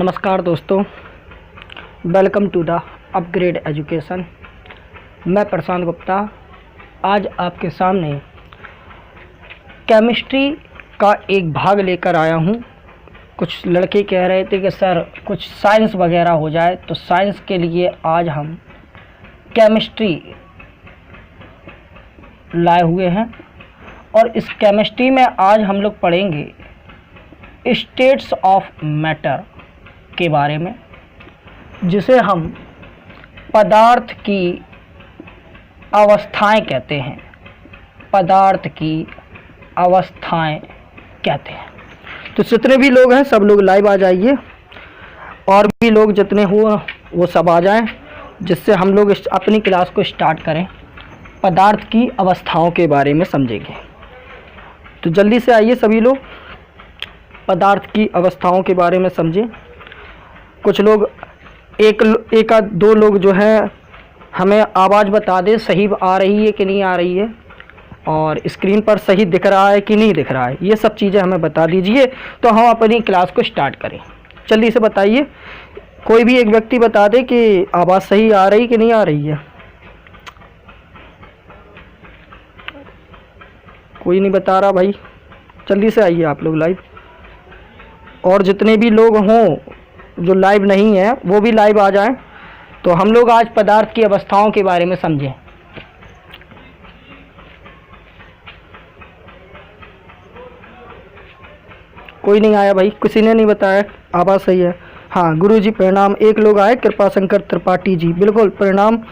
नमस्कार दोस्तों, welcome to the upgrade education. मैं प्रशांत गुप्ता आज आपके सामने केमिस्ट्री का एक भाग लेकर आया हूँ। कुछ लड़के कह रहे थे कि सर कुछ साइंस वगैरह हो जाए, तो साइंस के लिए आज हम केमिस्ट्री लाए हुए हैं और इस केमिस्ट्री में आज हम लोग पढ़ेंगे स्टेट्स ऑफ मैटर के बारे में, जिसे हम पदार्थ की अवस्थाएं कहते हैं। पदार्थ की अवस्थाएं कहते हैं। तो जितने भी लोग हैं सब लोग लाइव आ जाइए, और भी लोग जितने हो वो सब आ जाएं, जिससे हम लोग अपनी क्लास को स्टार्ट करें। पदार्थ की अवस्थाओं के बारे में समझेंगे, तो जल्दी से आइए सभी लोग, पदार्थ की अवस्थाओं के बारे में समझें। कुछ लोग एक आध दो लोग जो है हमें आवाज़ बता दें सही आ रही है कि नहीं आ रही है, और स्क्रीन पर सही दिख रहा है कि नहीं दिख रहा है, ये सब चीज़ें हमें बता दीजिए तो हम अपनी क्लास को स्टार्ट करें। जल्दी से बताइए, कोई भी एक व्यक्ति बता दे कि आवाज़ सही आ रही कि नहीं आ रही है। कोई नहीं बता रहा भाई, जल्दी से आइए आप लोग लाइव, और जितने भी लोग हों जो लाइव नहीं है वो भी लाइव आ जाएं, तो हम लोग आज पदार्थ की अवस्थाओं के बारे में समझें। कोई नहीं आया भाई, किसी ने नहीं बताया आवाज़ सही है। हाँ गुरुजी प्रणाम, एक लोग आए कृपा शंकर त्रिपाठी जी, बिल्कुल प्रणाम।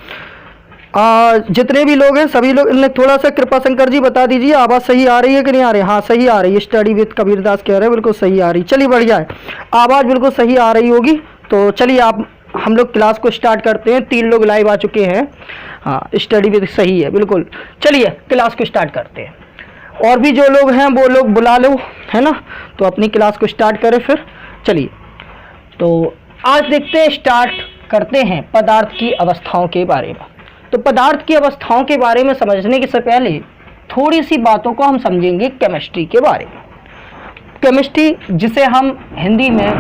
जितने भी लोग हैं सभी लोग इन्हें थोड़ा सा कृपा शंकर जी बता दीजिए आवाज़ सही आ रही है कि नहीं आ रही है। हाँ सही आ रही है, स्टडी विद कबीरदास कह रहे हैं बिल्कुल सही आ रही। चलिए बढ़िया है, आवाज़ बिल्कुल सही आ रही होगी। तो चलिए आप हम लोग क्लास को स्टार्ट करते हैं। 3 लोग लाइव आ चुके हैं। हाँ स्टडी विद सही है बिल्कुल। चलिए क्लास को स्टार्ट करते हैं, और भी जो लोग हैं वो लोग बुला लो, है ना, तो अपनी क्लास को स्टार्ट करें फिर। चलिए तो आज देखते हैं, स्टार्ट करते हैं पदार्थ की अवस्थाओं के बारे में। तो पदार्थ की अवस्थाओं के बारे में समझने के से पहले थोड़ी सी बातों को हम समझेंगे केमिस्ट्री के बारे में। केमिस्ट्री जिसे हम हिंदी में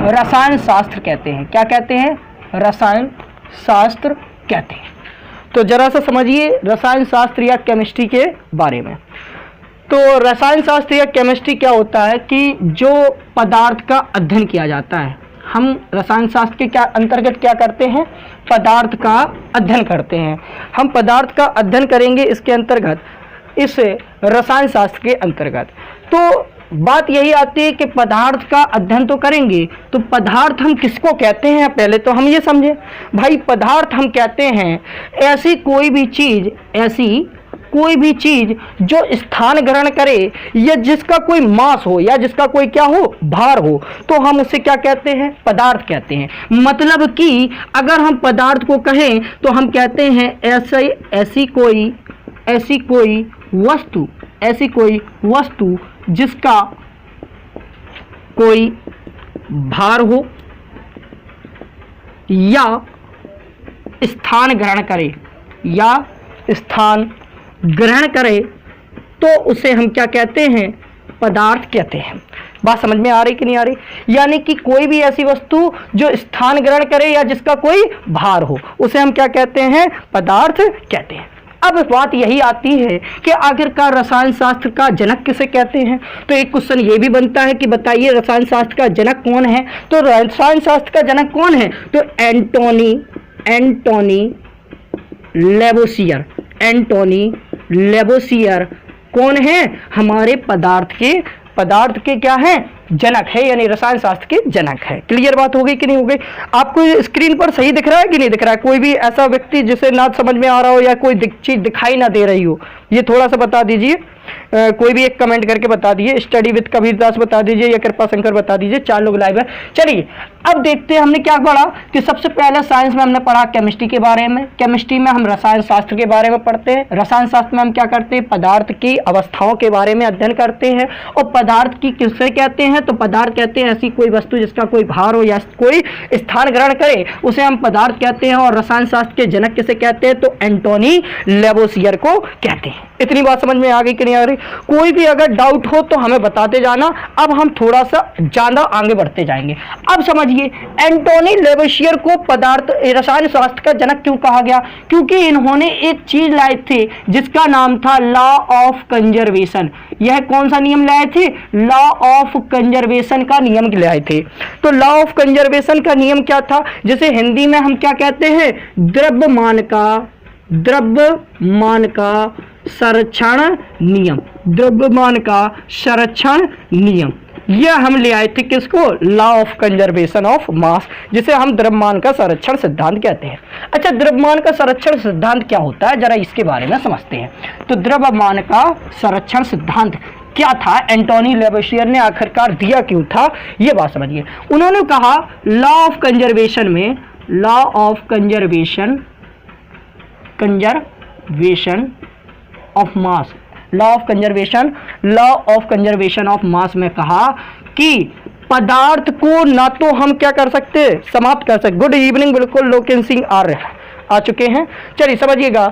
रसायन शास्त्र कहते हैं। क्या कहते हैं? रसायन शास्त्र कहते हैं। तो जरा सा समझिए रसायन शास्त्र या केमिस्ट्री के बारे में। तो रसायन शास्त्र या केमिस्ट्री क्या होता है कि जो पदार्थ का अध्ययन किया जाता है। हम रसायन शास्त्र के क्या अंतर्गत क्या करते हैं? पदार्थ का अध्ययन करते हैं। हम पदार्थ का अध्ययन करेंगे इसके अंतर्गत, इस रसायन शास्त्र के अंतर्गत। तो बात यही आती है कि पदार्थ का अध्ययन तो करेंगे, तो पदार्थ हम किसको कहते हैं पहले तो हम ये समझें। भाई पदार्थ हम कहते हैं ऐसी कोई भी चीज जो स्थान ग्रहण करे, या जिसका कोई मास हो, या जिसका कोई क्या हो, भार हो, तो हम उसे क्या कहते हैं? पदार्थ कहते हैं। मतलब कि अगर हम पदार्थ को कहें तो हम कहते हैं ऐसी कोई वस्तु जिसका कोई भार हो या स्थान ग्रहण करे, तो उसे हम क्या कहते हैं? पदार्थ कहते हैं। बात समझ में आ रही कि नहीं आ रही? यानी कि कोई भी ऐसी वस्तु जो स्थान ग्रहण करे या जिसका कोई भार हो, उसे हम क्या कहते हैं? पदार्थ कहते हैं। अब बात यही आती है कि आखिरकार रसायन शास्त्र का जनक किसे कहते हैं। तो एक क्वेश्चन ये भी बनता है कि बताइए रसायन शास्त्र का जनक कौन है। तो रसायन शास्त्र का जनक कौन है? तो एंटोनी लेवोसियर कौन है? हमारे पदार्थ के क्या है? जनक है, यानी रसायन शास्त्र के जनक है। क्लियर बात हो गई कि नहीं हो गई? आपको स्क्रीन पर सही दिख रहा है कि नहीं दिख रहा है? कोई भी ऐसा व्यक्ति जिसे ना समझ में आ रहा हो या कोई चीज दिखाई ना दे रही हो, ये थोड़ा सा बता दीजिए। कोई भी एक कमेंट करके बता दीजिए। स्टडी विद कबीरदास बता दीजिए या कृपा शंकर बता दीजिए। 4 लोग लाइव है। चलिए अब देखते हैं हमने क्या पढ़ा कि सबसे पहले साइंस में हमने पढ़ा केमिस्ट्री के बारे में। केमिस्ट्री में हम रसायन शास्त्र के बारे में पढ़ते हैं। रसायन शास्त्र में हम क्या करते हैं? पदार्थ की अवस्थाओं के बारे में अध्ययन करते हैं। और पदार्थ की किससे कहते हैं? तो पदार्थ कहते हैं ऐसी कोई वस्तु जिसका कोई भार हो या कोई स्थान ग्रहण करे, उसे हम पदार्थ कहते हैं। और रसायन शास्त्र के जनक किसे कहते हैं? तो एंटोनी लेवोसियर को कहते हैं। इतनी बात समझ में आ गई कि नहीं? आ रही? कोई भी अगर डाउट हो तो हमें बताते जाना। अब हम थोड़ा सा ज़्यादा आगे बढ़ते जाएंगे। अब समझिए, एंटोनी लेवोसियर को पदार्थ रसायन शास्त्र का जनक क्यों कहा गया? क्योंकि इन्होंने एक चीज लाए थे जिसका नाम था लॉ ऑफ कंजर्वेशन। यह कौन सा नियम लाए थे? लॉ ऑफ कंजर्वेशन का नियम लाए थे। तो लॉ ऑफ कंजर्वेशन का नियम क्या था, जिसे हिंदी में हम क्या कहते हैं? द्रव्यमान का संरक्षण नियम। द्रव्यमान का संरक्षण नियम, यह हम ले आए थे किसको? Law of conservation of mass, जिसे हम द्रव्यमान का संरक्षण सिद्धांत कहते हैं। अच्छा, द्रव्यमान का संरक्षण सिद्धांत क्या होता है, जरा इसके बारे में समझते हैं। तो द्रव्यमान का संरक्षण सिद्धांत क्या था, एंटोनी लेवोसियर ने आखिरकार दिया क्यों था, ये बात समझिए। उन्होंने कहा लॉ ऑफ कंजर्वेशन में, law of conservation of mass, law of conservation of mass में कहा कि पदार्थ को ना तो हम क्या कर सकते, समाप्त कर सकते। गुड इवनिंग, बिल्कुल लोकेन सिंह आ चुके हैं। चलिए समझिएगा,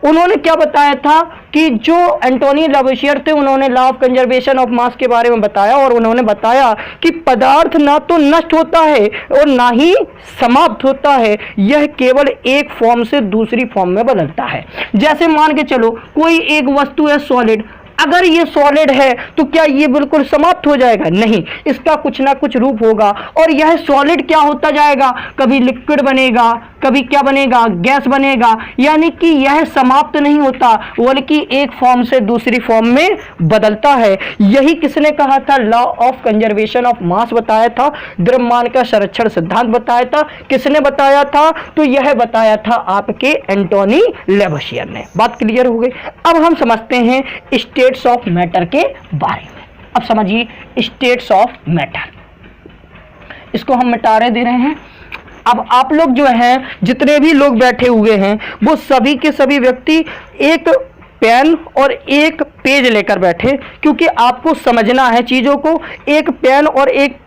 उन्होंने क्या बताया था कि जो एंटोनी लेवोसियर थे उन्होंने law of conservation of mass के बारे में बताया, और उन्होंने बताया कि पदार्थ ना तो नष्ट होता है और ना ही समाप्त होता है, यह केवल एक फॉर्म से दूसरी फॉर्म में बदलता है। जैसे मान के चलो कोई एक वस्तु है सॉलिड, अगर ये सॉलिड है तो क्या ये बिल्कुल समाप्त हो जाएगा? नहीं, इसका कुछ ना कुछ रूप होगा, और यह सॉलिड क्या होता जाएगा, कभी लिक्विड बनेगा, कभी क्या बनेगा, गैस बनेगा। यानी कि यह समाप्त नहीं होता, बल्कि एक फॉर्म से दूसरी फॉर्म में बदलता है। यही किसने कहा था? Law of conservation of mass बताया था, द्रव्यमान का संरक्षण सिद्धांत बताया था। किसने बताया था? तो यह बताया था आपके एंटोनी लेवोसियर ने। बात क्लियर हो गई। अब हम समझते हैं स्टेट्स ऑफ मैटर के बारे में। अब समझिए स्टेट्स ऑफ मैटर, इसको हम मिटारे दे रहे हैं। अब आप लोग जो हैं, जितने भी लोग बैठे हुए हैं, वो सभी के सभी व्यक्ति एक पेन और एक पेज लेकर बैठे, क्योंकि आपको समझना है चीज़ों को। एक पेन और एक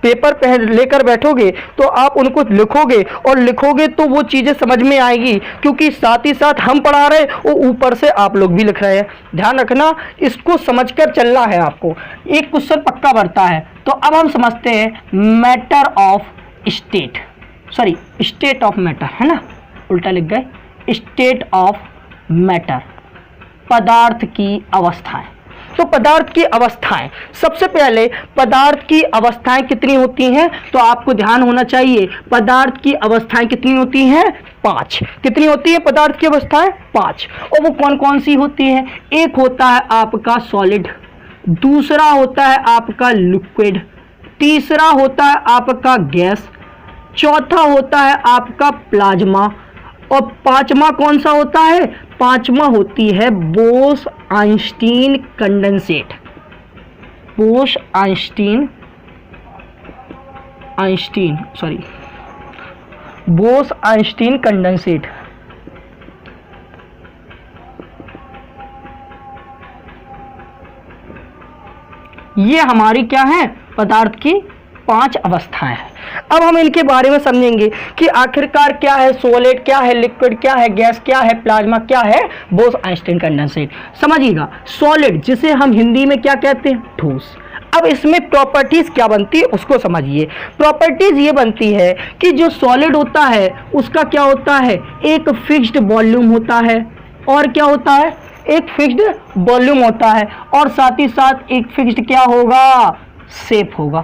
पेपर पे लेकर बैठोगे तो आप उनको लिखोगे, और लिखोगे तो वो चीज़ें समझ में आएगी, क्योंकि साथ ही साथ हम पढ़ा रहे और ऊपर से आप लोग भी लिख रहे हैं। ध्यान रखना, इसको समझकर चलना है आपको। एक क्वेश्चन पक्का बनता है। तो अब हम समझते हैं matter of state, sorry state of matter, है ना, उल्टा लिख गए। स्टेट ऑफ मैटर, पदार्थ की अवस्थाएं। तो पदार्थ की अवस्थाएं, सबसे पहले पदार्थ की अवस्थाएं कितनी होती हैं? तो आपको ध्यान होना चाहिए, पदार्थ की अवस्थाएं कितनी होती हैं? 5। कितनी होती है पदार्थ की अवस्थाएं? 5। और वो कौन कौन सी होती हैं? एक होता है आपका सॉलिड, दूसरा होता है आपका लिक्विड, तीसरा होता है आपका गैस, चौथा होता है आपका प्लाज्मा, और पांचवा कौन सा होता है? पांचवा होती है Bose Einstein condensate. Bose Einstein condensate. ये हमारी क्या है? पदार्थ की 5 अवस्थाएं हैं। अब हम इनके बारे में समझेंगे कि आखिरकार क्या है सॉलिड, क्या है लिक्विड, क्या है गैस, क्या है प्लाज्मा, क्या है बोस आइंस्टीन कंडेंसेट। समझिएगा, सॉलिड जिसे हम हिंदी में क्या कहते हैं? ठोस। अब इसमें प्रॉपर्टीज क्या बनती है उसको समझिए। प्रॉपर्टीज ये बनती है कि जो सॉलिड होता है उसका क्या होता है? एक फिक्स्ड वॉल्यूम होता है, और क्या होता है? एक फिक्स्ड वॉल्यूम होता है, और साथ ही साथ एक फिक्स्ड क्या होगा? शेप होगा।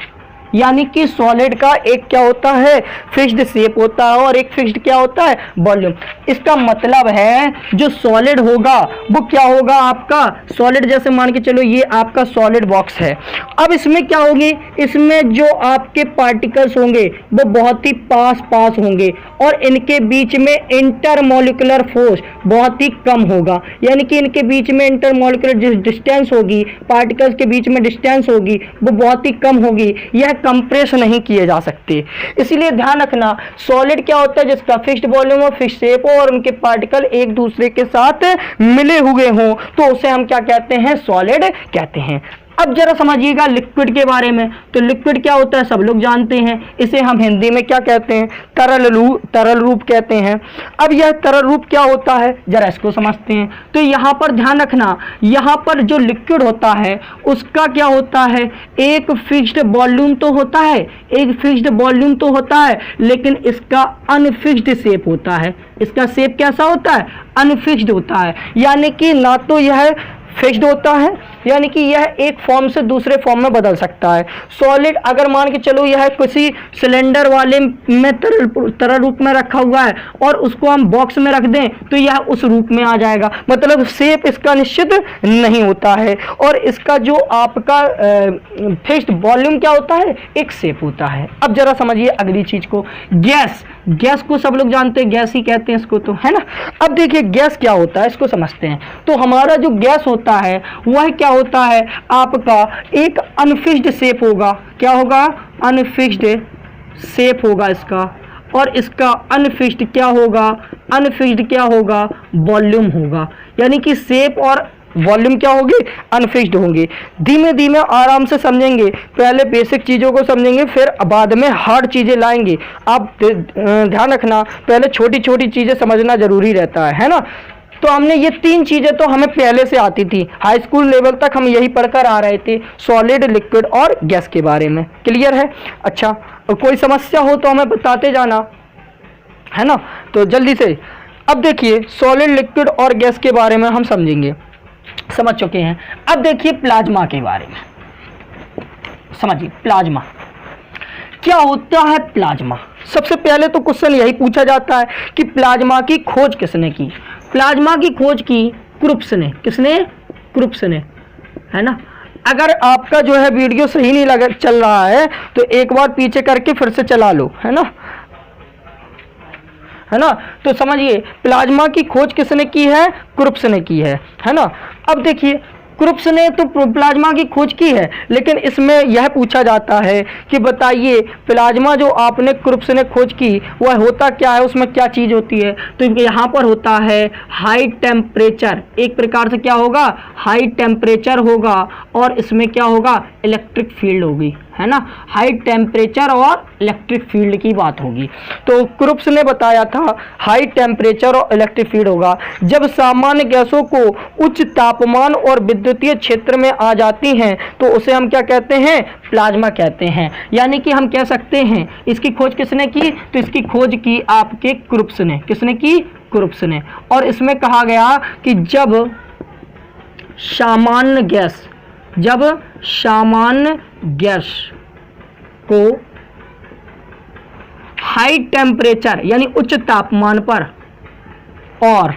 यानी कि सॉलिड का एक क्या होता है? फिक्स्ड शेप होता है, और एक फिक्स्ड क्या होता है? वॉल्यूम। इसका मतलब है जो सॉलिड होगा वो क्या होगा आपका? सॉलिड जैसे मान के चलो ये आपका सॉलिड बॉक्स है। अब इसमें क्या होगी? इसमें जो आपके पार्टिकल्स होंगे वो बहुत ही पास पास होंगे, और इनके बीच में इंटरमोलिकुलर फोर्स बहुत ही कम होगा। यानी कि इनके बीच में इंटरमोलिकुलर डिस्टेंस होगी, पार्टिकल्स के बीच में डिस्टेंस होगी, वो बहुत ही कम होगी। यह कंप्रेस नहीं किए जा सकते। इसलिए ध्यान रखना, सॉलिड क्या होता है? जिसका फिक्स्ड वॉल्यूम और फिक्स्ड शेप हो, और उनके पार्टिकल एक दूसरे के साथ मिले हुए हों, तो उसे हम क्या कहते हैं? सॉलिड कहते हैं। अब जरा समझिएगा लिक्विड के बारे में। तो लिक्विड क्या होता है सब लोग जानते हैं, इसे हम हिंदी में क्या कहते हैं, तरल रूप कहते हैं। अब यह तरल रूप क्या होता है जरा इसको समझते हैं। तो यहाँ पर ध्यान रखना, यहाँ पर जो लिक्विड होता है उसका क्या होता है, एक फिक्स्ड वॉल्यूम तो होता है, एक फिक्स्ड वॉल्यूम तो होता है, लेकिन इसका अनफिक्स्ड शेप होता है। इसका शेप कैसा होता है, अनफिक्स्ड होता है, यानी कि ना तो यह फिक्स्ड होता है, यानी कि यह एक फॉर्म से दूसरे फॉर्म में बदल सकता है। सॉलिड अगर मान के चलो यह किसी सिलेंडर वाले में तरल रूप में रखा हुआ है और उसको हम बॉक्स में रख दें तो यह उस रूप में आ जाएगा, मतलब शेप इसका निश्चित नहीं होता है। और इसका जो आपका फिक्स्ड वॉल्यूम क्या होता है, एक शेप होता है। अब जरा समझिए अगली चीज को, गैस। गैस को सब लोग जानते हैं, गैस ही कहते हैं इसको, तो है ना। अब देखिए गैस क्या होता है इसको समझते हैं। तो हमारा जो गैस होता है वह क्या होता है, आपका एक अनफिक्स्ड शेप होगा। क्या होगा, अनफिक्स्ड शेप होगा इसका, और इसका अनफिक्स्ड क्या होगा, अनफिक्स्ड क्या होगा, वॉल्यूम होगा। यानी कि शेप और वॉल्यूम क्या होगी, अनफिक्स्ड होंगे। धीमे धीमे आराम से समझेंगे, पहले बेसिक चीज़ों को समझेंगे फिर बाद में हार्ड चीज़ें लाएंगे। आप ध्यान रखना, पहले छोटी छोटी चीज़ें समझना जरूरी रहता है ना। तो हमने ये तीन चीज़ें तो हमें पहले से आती थी, हाई स्कूल लेवल तक हम यही पढ़कर आ रहे थे, सॉलिड, लिक्विड और गैस के बारे में। क्लियर है। अच्छा, कोई समस्या हो तो हमें बताते जाना, है ना। तो जल्दी से अब देखिए सॉलिड, लिक्विड और गैस के बारे में हम समझेंगे, समझ चुके हैं। अब देखिए प्लाज्मा के बारे में समझिए। प्लाज्मा क्या होता है, प्लाज्मा। सबसे पहले तो क्वेश्चन यही पूछा जाता है कि प्लाज्मा की खोज किसने की। प्लाज्मा की खोज की क्रुप्स ने। किसने, क्रुप्स ने, है ना। अगर आपका जो है वीडियो सही नहीं लगा चल रहा है तो एक बार पीछे करके फिर से चला लो, है ना, है ना। तो समझिए प्लाज्मा की खोज किसने की है, क्रुप्स ने की है ना। अब देखिए क्रुप्स ने तो प्लाज्मा की खोज की है, लेकिन इसमें यह पूछा जाता है कि बताइए प्लाज्मा जो आपने क्रुप्स ने खोज की वह होता क्या है, उसमें क्या चीज़ होती है। तो यहाँ पर होता है हाई टेम्परेचर, एक प्रकार से क्या होगा, हाई टेम्परेचर होगा, और इसमें क्या होगा, इलेक्ट्रिक फील्ड होगी, है ना। हाई टेम्परेचर और इलेक्ट्रिक फील्ड की बात होगी। तो क्रुप्स ने बताया था हाई टेम्परेचर और इलेक्ट्रिक फील्ड होगा। जब सामान्य गैसों को उच्च तापमान और विद्युतीय क्षेत्र में आ जाती हैं तो उसे हम क्या कहते हैं, प्लाज्मा कहते हैं। यानी कि हम कह सकते हैं इसकी खोज किसने की, तो इसकी खोज की आपके क्रुप्स ने। किसने की, क्रुप्स ने। और इसमें कहा गया कि जब सामान्य गैस को हाई टेम्परेचर यानी उच्च तापमान पर और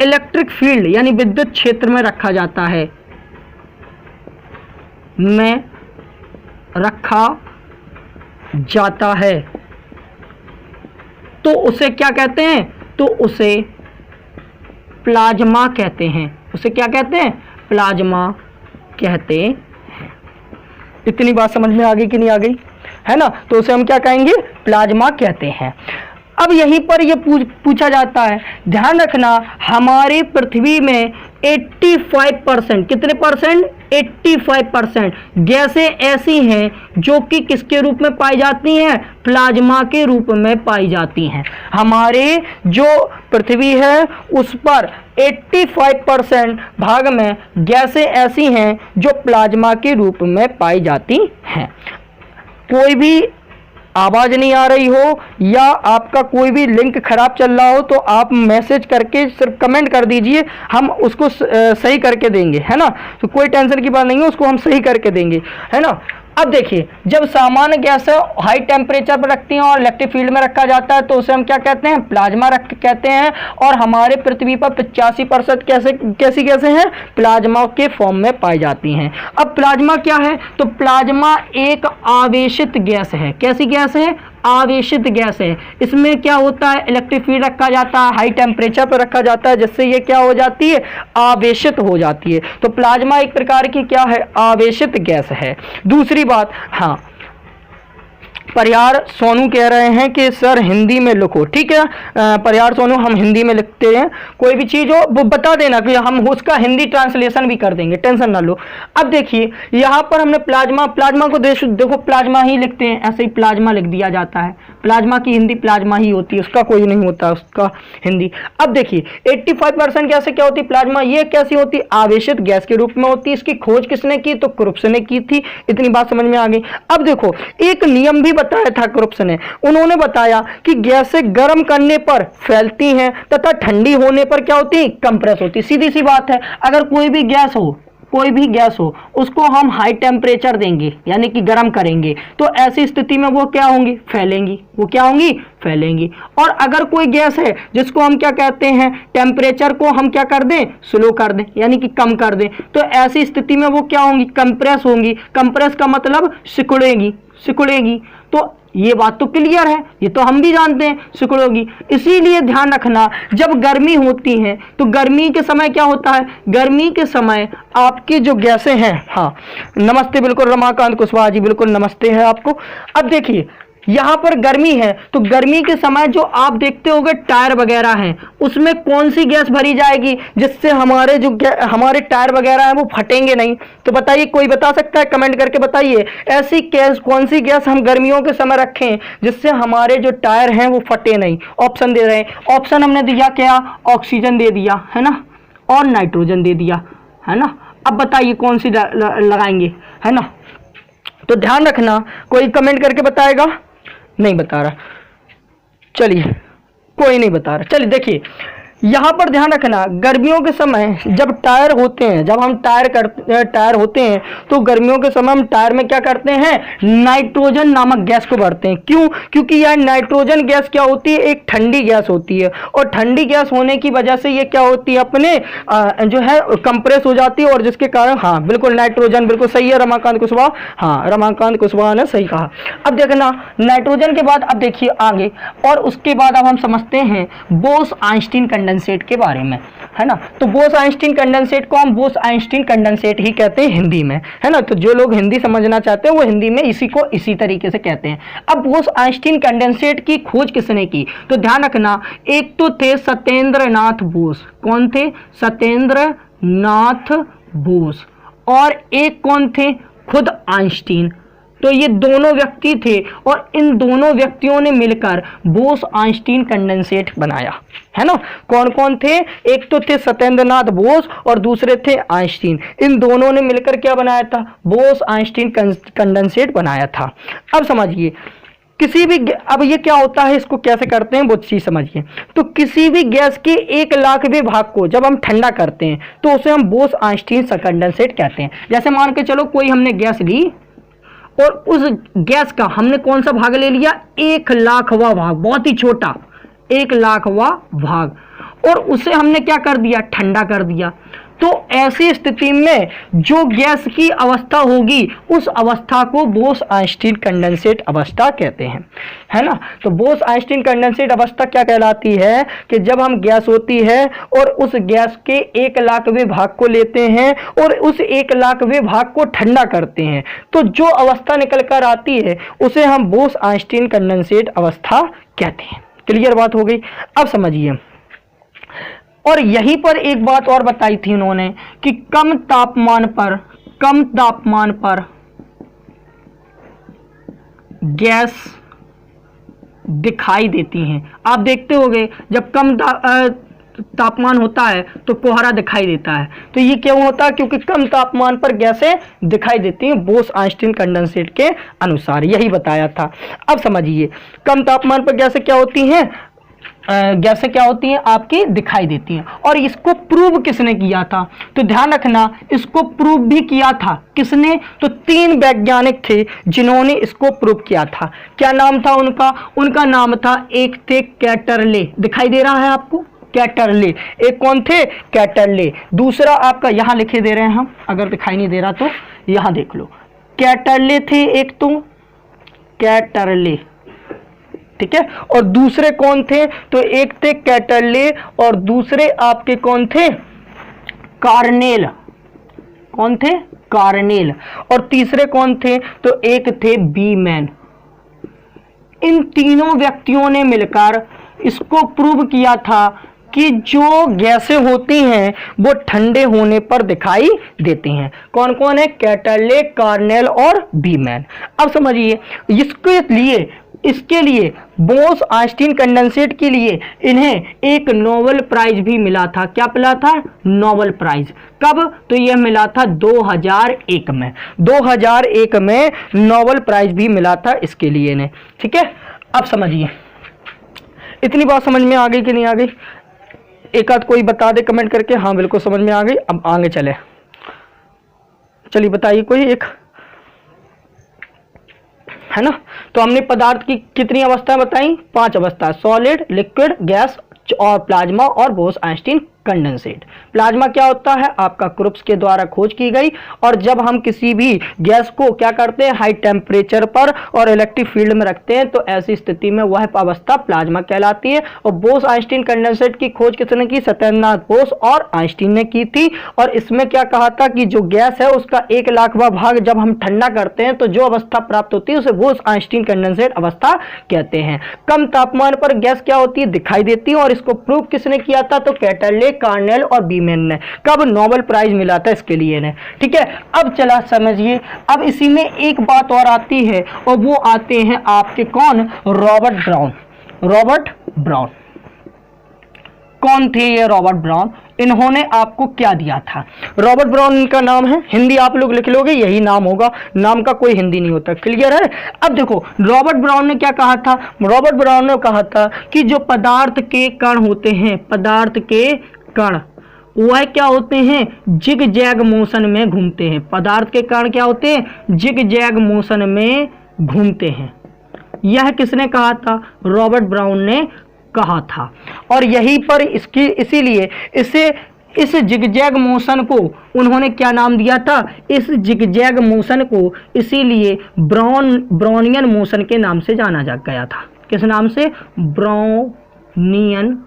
इलेक्ट्रिक फील्ड यानी विद्युत क्षेत्र में रखा जाता है, तो उसे क्या कहते हैं, तो उसे प्लाज्मा कहते हैं। उसे क्या कहते हैं, प्लाज्मा कहते हैं। इतनी बात समझ में आ गई कि नहीं आ गई, है ना। तो उसे हम क्या कहेंगे, प्लाज्मा कहते हैं। अब यहीं पर ये पूछा जाता है, ध्यान रखना, हमारी पृथ्वी में 85%, कितने परसेंट, 85% गैसें ऐसी हैं जो कि किसके रूप में पाई जाती हैं, प्लाज्मा के रूप में पाई जाती हैं। हमारे जो पृथ्वी है उस पर 85% भाग में गैसें ऐसी हैं जो प्लाज्मा के रूप में पाई जाती हैं। कोई भी आवाज़ नहीं आ रही हो या आपका कोई भी लिंक खराब चल रहा हो तो आप मैसेज करके सिर्फ कमेंट कर दीजिए, हम उसको सही करके देंगे, है ना। तो कोई टेंशन की बात नहीं है, उसको हम सही करके देंगे, है ना। अब देखिए जब सामान्य गैस हाई टेम्परेचर पर रखती हैं और इलेक्ट्रिक फील्ड में रखा जाता है तो उसे हम क्या कहते हैं, प्लाज्मा कहते हैं। और हमारे पृथ्वी पर 85% कैसी गैसें हैं, प्लाज्मा के फॉर्म में पाई जाती हैं। अब प्लाज्मा क्या है, तो प्लाज्मा एक आवेशित गैस है। कैसी गैस है, आवेशित गैस है। इसमें क्या होता है, इलेक्ट्रिक फील्ड रखा जाता है, हाई टेम्परेचर पर रखा जाता है, जिससे ये क्या हो जाती है, आवेशित हो जाती है। तो प्लाज्मा एक प्रकार की क्या है, आवेशित गैस है। दूसरी बात, हाँ परिहार सोनू कह रहे हैं कि सर हिंदी में लिखो। ठीक है परिहार सोनू, हम हिंदी में लिखते हैं, कोई भी चीज़ हो वो बता देना कि हम उसका हिंदी ट्रांसलेशन भी कर देंगे, टेंशन ना लो। अब देखिए यहाँ पर हमने प्लाज्मा, प्लाज्मा को देखो प्लाज्मा ही लिखते हैं, ऐसे ही प्लाज्मा लिख दिया जाता है। प्लाज्मा की हिंदी प्लाज्मा ही होती है, उसका कोई नहीं होता उसका हिंदी। अब देखिए 85% गैसें क्या होती है प्लाज्मा, ये कैसी होती है, आवेशित गैस के रूप में होती है। इसकी खोज किसने की, तो क्रुप्स ने की थी। इतनी बात समझ में आ गई। अब देखो एक नियम भी बताया था क्रुप्स ने, उन्होंने बताया कि गैसें गर्म करने पर फैलती हैं तथा ठंडी होने पर क्या होती है, कंप्रेस होती है। सीधी सी बात है, अगर कोई भी गैस हो, कोई भी गैस हो, उसको हम हाई टेम्परेचर देंगे यानी कि गर्म करेंगे, तो ऐसी स्थिति में वो क्या होंगी, फैलेंगी। वो क्या होंगी, फैलेंगी। और अगर कोई गैस है जिसको हम क्या कहते हैं, टेम्परेचर को हम क्या कर दें, स्लो कर दें यानी कि कम कर दें, तो ऐसी स्थिति में वो क्या होंगी, कंप्रेस होंगी। कंप्रेस का मतलब सिकुड़ेगी, सिकुड़ेगी। तो ये बात तो क्लियर है, ये तो हम भी जानते हैं सिकुड़ोगी। इसीलिए ध्यान रखना जब गर्मी होती है तो गर्मी के समय क्या होता है, गर्मी के समय आपकी जो गैसें हैं, हाँ नमस्ते, बिल्कुल रमाकांत कुशवाहा जी, बिल्कुल नमस्ते है आपको। अब देखिए यहाँ पर गर्मी है तो गर्मी के समय जो आप देखते होंगे टायर वगैरह हैं, उसमें कौन सी गैस भरी जाएगी जिससे हमारे जो हमारे टायर वगैरह हैं वो फटेंगे नहीं। तो बताइए, कोई बता सकता है, कमेंट करके बताइए ऐसी गैस, कौन सी गैस हम गर्मियों के समय रखें जिससे हमारे जो टायर हैं वो फटे नहीं। ऑप्शन दे रहे हैं, ऑप्शन हमने दिया क्या, ऑक्सीजन दे दिया है ना, और नाइट्रोजन दे दिया है ना। अब बताइए कौन सी लगाएंगे, है ना। तो ध्यान रखना, कोई कमेंट करके बताएगा, नहीं बता रहा, चलिए कोई नहीं बता रहा। चलिए देखिए यहाँ पर ध्यान रखना, गर्मियों के समय जब टायर होते हैं, जब हम टायर होते हैं तो गर्मियों के समय हम टायर में क्या करते हैं, नाइट्रोजन नामक गैस को भरते हैं। क्यों, क्योंकि यह नाइट्रोजन गैस क्या होती है, एक ठंडी गैस होती है, और ठंडी गैस होने की वजह से ये क्या होती है, अपने जो है कंप्रेस हो जाती है, और जिसके कारण, हाँ बिल्कुल नाइट्रोजन, बिल्कुल सही है रमाकांत कुशवाहा, हाँ रमाकांत कुशवाहा ने सही कहा। अब देखना नाइट्रोजन के बाद, अब देखिए आगे, और उसके बाद अब हम समझते हैं बोस आइंस्टीन कंडेंसेट के बारे में, है ना। तो बोस आइंस्टीन कंडेंसेट को हम बोस आइंस्टीन कंडेंसेट ही कहते हैं हिंदी में, है ना। तो जो लोग हिंदी समझना चाहते हैं वो हिंदी में इसी को इसी तरीके से कहते हैं। अब बोस आइंस्टीन कंडेंसेट की खोज किसने की, तो ध्यान रखना, एक तो थे सत्येंद्र नाथ बोस। कौन थे, सत्येंद्र नाथ बोस, और एक कौन थे, खुद आइंस्टीन। तो ये दोनों व्यक्ति थे, और इन दोनों व्यक्तियों ने मिलकर बोस आइंस्टीन कंडेंसेट बनाया, है ना। कौन कौन थे, एक तो थे सत्येंद्रनाथ बोस और दूसरे थे आइंस्टीन। इन दोनों ने मिलकर क्या बनाया था, बोस आइंस्टीन कंडेंसेट बनाया था। अब समझिए किसी भी, अब ये क्या होता है, इसको कैसे करते हैं वो चीज समझिए। तो किसी भी गैस के 1,00,000वें भाग को जब हम ठंडा करते हैं तो उसे हम बोस आइंस्टीन कंडेंसेट कहते हैं। जैसे मान के चलो कोई हमने गैस ली और उस गैस का हमने कौन सा भाग ले लिया, 1,00,000वां भाग, बहुत ही छोटा 1,00,000वां भाग, और उसे हमने क्या कर दिया, ठंडा कर दिया। तो ऐसी स्थिति में जो गैस की अवस्था होगी उस अवस्था को बोस आइंस्टीन कंडेंसेट अवस्था कहते हैं, है ना। तो बोस आइंस्टीन कंडेंसेट अवस्था क्या कहलाती है कि जब हम गैस होती है और उस गैस के 1,00,000वें भाग को लेते हैं और उस 1,00,000वें भाग को ठंडा करते हैं, तो जो अवस्था निकल कर आती है उसे हम बोस आइंस्टीन कंडेंसेट अवस्था कहते हैं। क्लियर बात हो गई। अब समझिए, और यहीं पर एक बात और बताई थी उन्होंने कि कम तापमान पर गैस दिखाई देती हैं। आप देखते होंगे जब कम तापमान होता है तो कोहरा दिखाई देता है। तो ये क्यों होता है, क्योंकि कम तापमान पर गैसें दिखाई देती हैं बोस आइंस्टीन कंडेंसेट के अनुसार, यही बताया था। अब समझिए कम तापमान पर गैसें क्या होती हैं, गैसें क्या होती हैं, आपकी दिखाई देती हैं। और इसको प्रूव किसने किया था, तो ध्यान रखना इसको प्रूव भी किया था किसने, तो 3 वैज्ञानिक थे जिन्होंने इसको प्रूव किया था। क्या नाम था उनका, उनका नाम था, एक थे कैटरले, दिखाई दे रहा है आपको कैटरले, एक कौन थे, कैटरले। दूसरा आपका यहां लिखे दे रहे हैं हम, अगर दिखाई नहीं दे रहा तो यहां देख लो, कैटरले थे एक तो, कैटरले, ठीक है। और दूसरे कौन थे, तो एक थे कैटरले और दूसरे आपके कौन थे, कार्नेल। कौन थे, कार्नेल। और तीसरे कौन थे, तो एक थे बीमैन। इन तीनों व्यक्तियों ने मिलकर इसको प्रूव किया था कि जो गैसें होती हैं वो ठंडे होने पर दिखाई देती हैं। कौन कौन है? कैटरले, कार्नेल और बीमैन। अब समझिए, इसके लिए बोस आइंस्टीन कंडेंसेट के लिए इन्हें एक नोबेल प्राइज भी मिला था। क्या मिला था? Nobel prize. कब? तो यह मिला था 2001 में। 2001 में नोबेल प्राइज भी मिला था इसके लिए इन्हें। ठीक है, अब समझिए, इतनी बात समझ में आ गई कि नहीं आ गई? एक आध कोई बता दे कमेंट करके, हाँ बिल्कुल समझ में आ गई। अब आगे चले, चलिए बताइए कोई एक, है ना। तो हमने पदार्थ की कितनी अवस्थाएं बताई? 5 अवस्था, सॉलिड, लिक्विड, गैस और प्लाज्मा और बोस आइंस्टीन कंडेंसेट। प्लाज्मा क्या होता है? आपका क्रुप्स के द्वारा खोज की गई, और जब हम किसी भी गैस को क्या करते हैं? हाई टेम्परेचर पर और इलेक्ट्रिक फील्ड में रखते हैं, तो ऐसी स्थिति में वह अवस्था प्लाज्मा कहलाती है। और बोस आइंस्टीन कंडेंसेट की खोज किसने की? सत्येंद्रनाथ बोस और आइंस्टीन ने की थी। और इसमें क्या कहा था कि जो गैस है उसका 1,00,000वां भाग जब हम ठंडा करते हैं तो जो अवस्था प्राप्त होती है उसे बोस आइंस्टीन कंडेंसेट अवस्था कहते हैं। कम तापमान पर गैस क्या होती है? दिखाई देती है। और इसको प्रूव किसने किया था? तो कैटरले, कार्नेल और बीमैन ने। कब? नोबेल प्राइज मिला था इसके लिए ने। ठीक है, अब चला समझिए, अब इसी में एक बात और आती है, और वो आते हैं आपके कौन? Robert brown. रॉबर्ट ब्राउन कौन थे? ये रॉबर्ट ब्राउन। इन्होंने आपको क्या दिया था? रॉबर्ट ब्राउन इनका नाम है, हिंदी आप लोग लिख लोगे यही नाम होगा, नाम का कोई हिंदी नहीं होता। क्लियर है? अब देखो, रॉबर्ट ब्राउन ने क्या कहा था? रॉबर्ट ब्राउन ने कहा था कि जो पदार्थ के कण होते हैं, पदार्थ के कण, वह क्या होते हैं? जिग जैग मोशन में घूमते हैं। पदार्थ के कण क्या होते हैं? जिग जैग मोशन में घूमते हैं। यह किसने कहा था? रॉबर्ट ब्राउन ने कहा था। और यहीं पर इसकी इसीलिए इस जिगजैग मोशन को उन्होंने क्या नाम दिया था? इस जिगजैग मोशन को इसीलिए ब्राउनियन मोशन के नाम से जाना गया था। किस नाम से? ब्राउनियन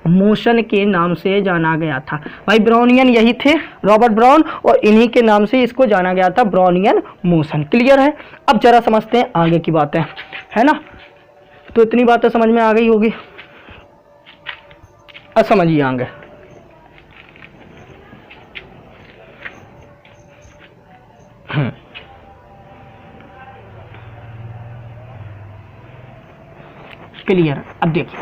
मोशन के नाम से जाना गया था। भाई ब्राउनियन यही थे, रॉबर्ट ब्राउन, और इन्हीं के नाम से इसको जाना गया था, ब्राउनियन मोशन। क्लियर है? अब जरा समझते हैं आगे की बातें, है ना। तो इतनी बातें समझ में आ गई होगी। अब समझिए आगे, क्लियर। अब देखिए,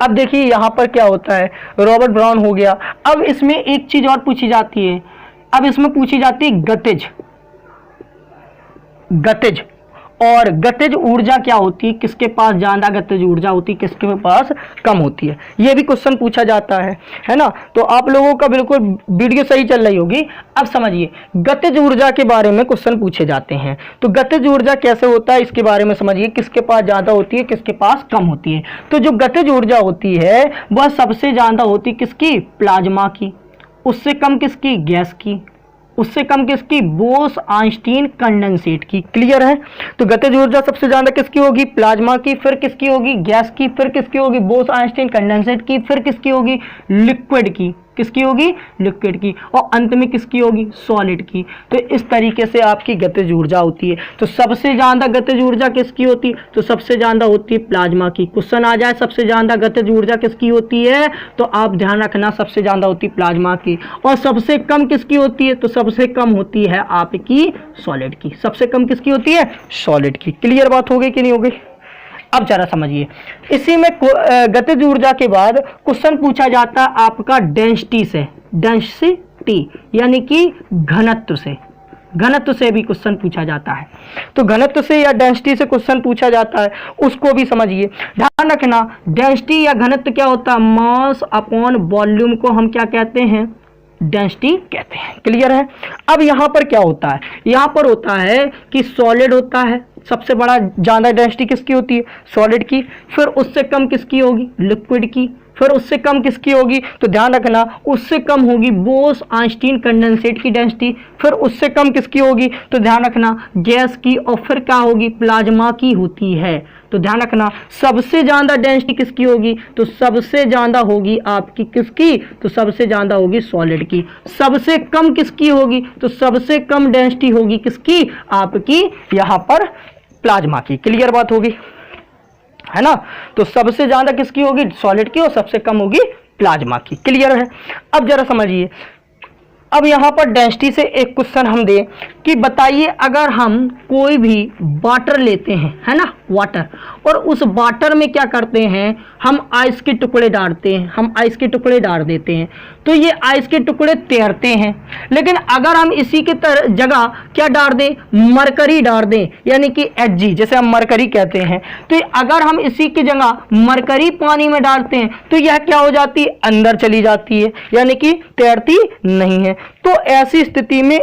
अब देखिए यहां पर क्या होता है। रॉबर्ट ब्राउन हो गया। अब इसमें एक चीज और पूछी जाती है, अब इसमें पूछी जाती है गतिज। गतिज और गतिज ऊर्जा क्या होती है? किसके पास ज्यादा गतिज ऊर्जा होती है, किसके पास कम होती है? ये भी क्वेश्चन पूछा जाता है ना। तो आप लोगों का बिल्कुल वीडियो सही चल रही होगी। अब समझिए, गतिज ऊर्जा के बारे में क्वेश्चन पूछे जाते हैं। तो गतिज ऊर्जा कैसे होता है इसके बारे में समझिए, किसके पास ज्यादा होती है, किसके पास कम होती है। तो जो गतिज ऊर्जा होती है वह सबसे ज्यादा होती है किसकी? प्लाज्मा की। उससे कम किसकी? गैस की। उससे कम किसकी? बोस आइंस्टीन कंडेंसेट की। क्लियर है? तो गतिज ऊर्जा सबसे ज्यादा किसकी होगी? प्लाज्मा की। फिर किसकी होगी? गैस की। फिर किसकी होगी? बोस आइंस्टीन कंडेंसेट की। फिर किसकी होगी? लिक्विड की। किसकी होगी? लिक्विड की। और अंत में किसकी होगी? सॉलिड की। तो इस तरीके से आपकी गतिज ऊर्जा होती है। तो सबसे ज्यादा गतिज ऊर्जा किसकी होती है? तो सबसे ज्यादा होती है प्लाज्मा की। क्वेश्चन आ जाए सबसे ज्यादा गतिज ऊर्जा किसकी होती है, तो आप ध्यान रखना सबसे ज्यादा होती है प्लाज्मा की। और सबसे कम किसकी होती है? तो सबसे कम होती है आपकी सॉलिड की। सबसे कम किसकी होती है? सॉलिड की। क्लियर बात हो गई कि नहीं हो गई? अब जरा समझिए, इसी में गतिज ऊर्जा के बाद क्वेश्चन पूछा जाता है आपका डेंसिटी से। डेंसिटी यानी कि घनत्व से। घनत्व से भी क्वेश्चन पूछा जाता है। तो घनत्व से या डेंसिटी से क्वेश्चन पूछा जाता है, उसको भी समझिए। ध्यान रखना, डेंसिटी या घनत्व क्या होता है? मास अपॉन वॉल्यूम को हम क्या कहते हैं? डेंसिटी कहते हैं। क्लियर है? अब यहां पर क्या होता है? यहां पर होता है कि सॉलिड होता है, सबसे बड़ा ज्यादा डेंसिटी किसकी होती है? सॉलिड की। फिर उससे कम किसकी होगी? लिक्विड की। फिर उससे कम किसकी होगी, तो ध्यान रखना उससे कम होगी बोस-आइंस्टीन कंडेंसेट की डेंसिटी। फिर उससे कम किसकी होगी, तो ध्यान रखना गैस की, और फिर क्या होगी, प्लाज्मा की होती है। तो ध्यान रखना सबसे ज्यादा डेंसिटी किसकी होगी, तो सबसे ज्यादा होगी आपकी किसकी, तो सबसे ज्यादा होगी सॉलिड की। सबसे कम किसकी होगी, तो सबसे कम डेंसिटी होगी किसकी, आपकी यहां पर प्लाज्मा की। क्लियर बात होगी, है ना। तो सबसे ज्यादा किसकी होगी, सॉलिड की, और सबसे कम होगी प्लाज्मा की। क्लियर है। अब जरा समझिए, अब यहां पर डेंसिटी से एक क्वेश्चन हम दें कि बताइए अगर हम कोई भी वाटर लेते हैं, है ना, वाटर, और उस वाटर में क्या करते हैं, हम आइस के टुकड़े डालते हैं, हम आइस के टुकड़े डाल देते हैं, तो ये आइस के टुकड़े तैरते हैं। लेकिन अगर हम इसी के जगह क्या डाल दें, मरकरी डाल दें, यानी कि Hg, जैसे हम मरकरी कहते हैं, तो अगर हम इसी की जगह मरकरी पानी में डालते हैं तो यह क्या हो जाती है, अंदर चली जाती है, यानी कि तैरती नहीं है। तो ऐसी स्थिति में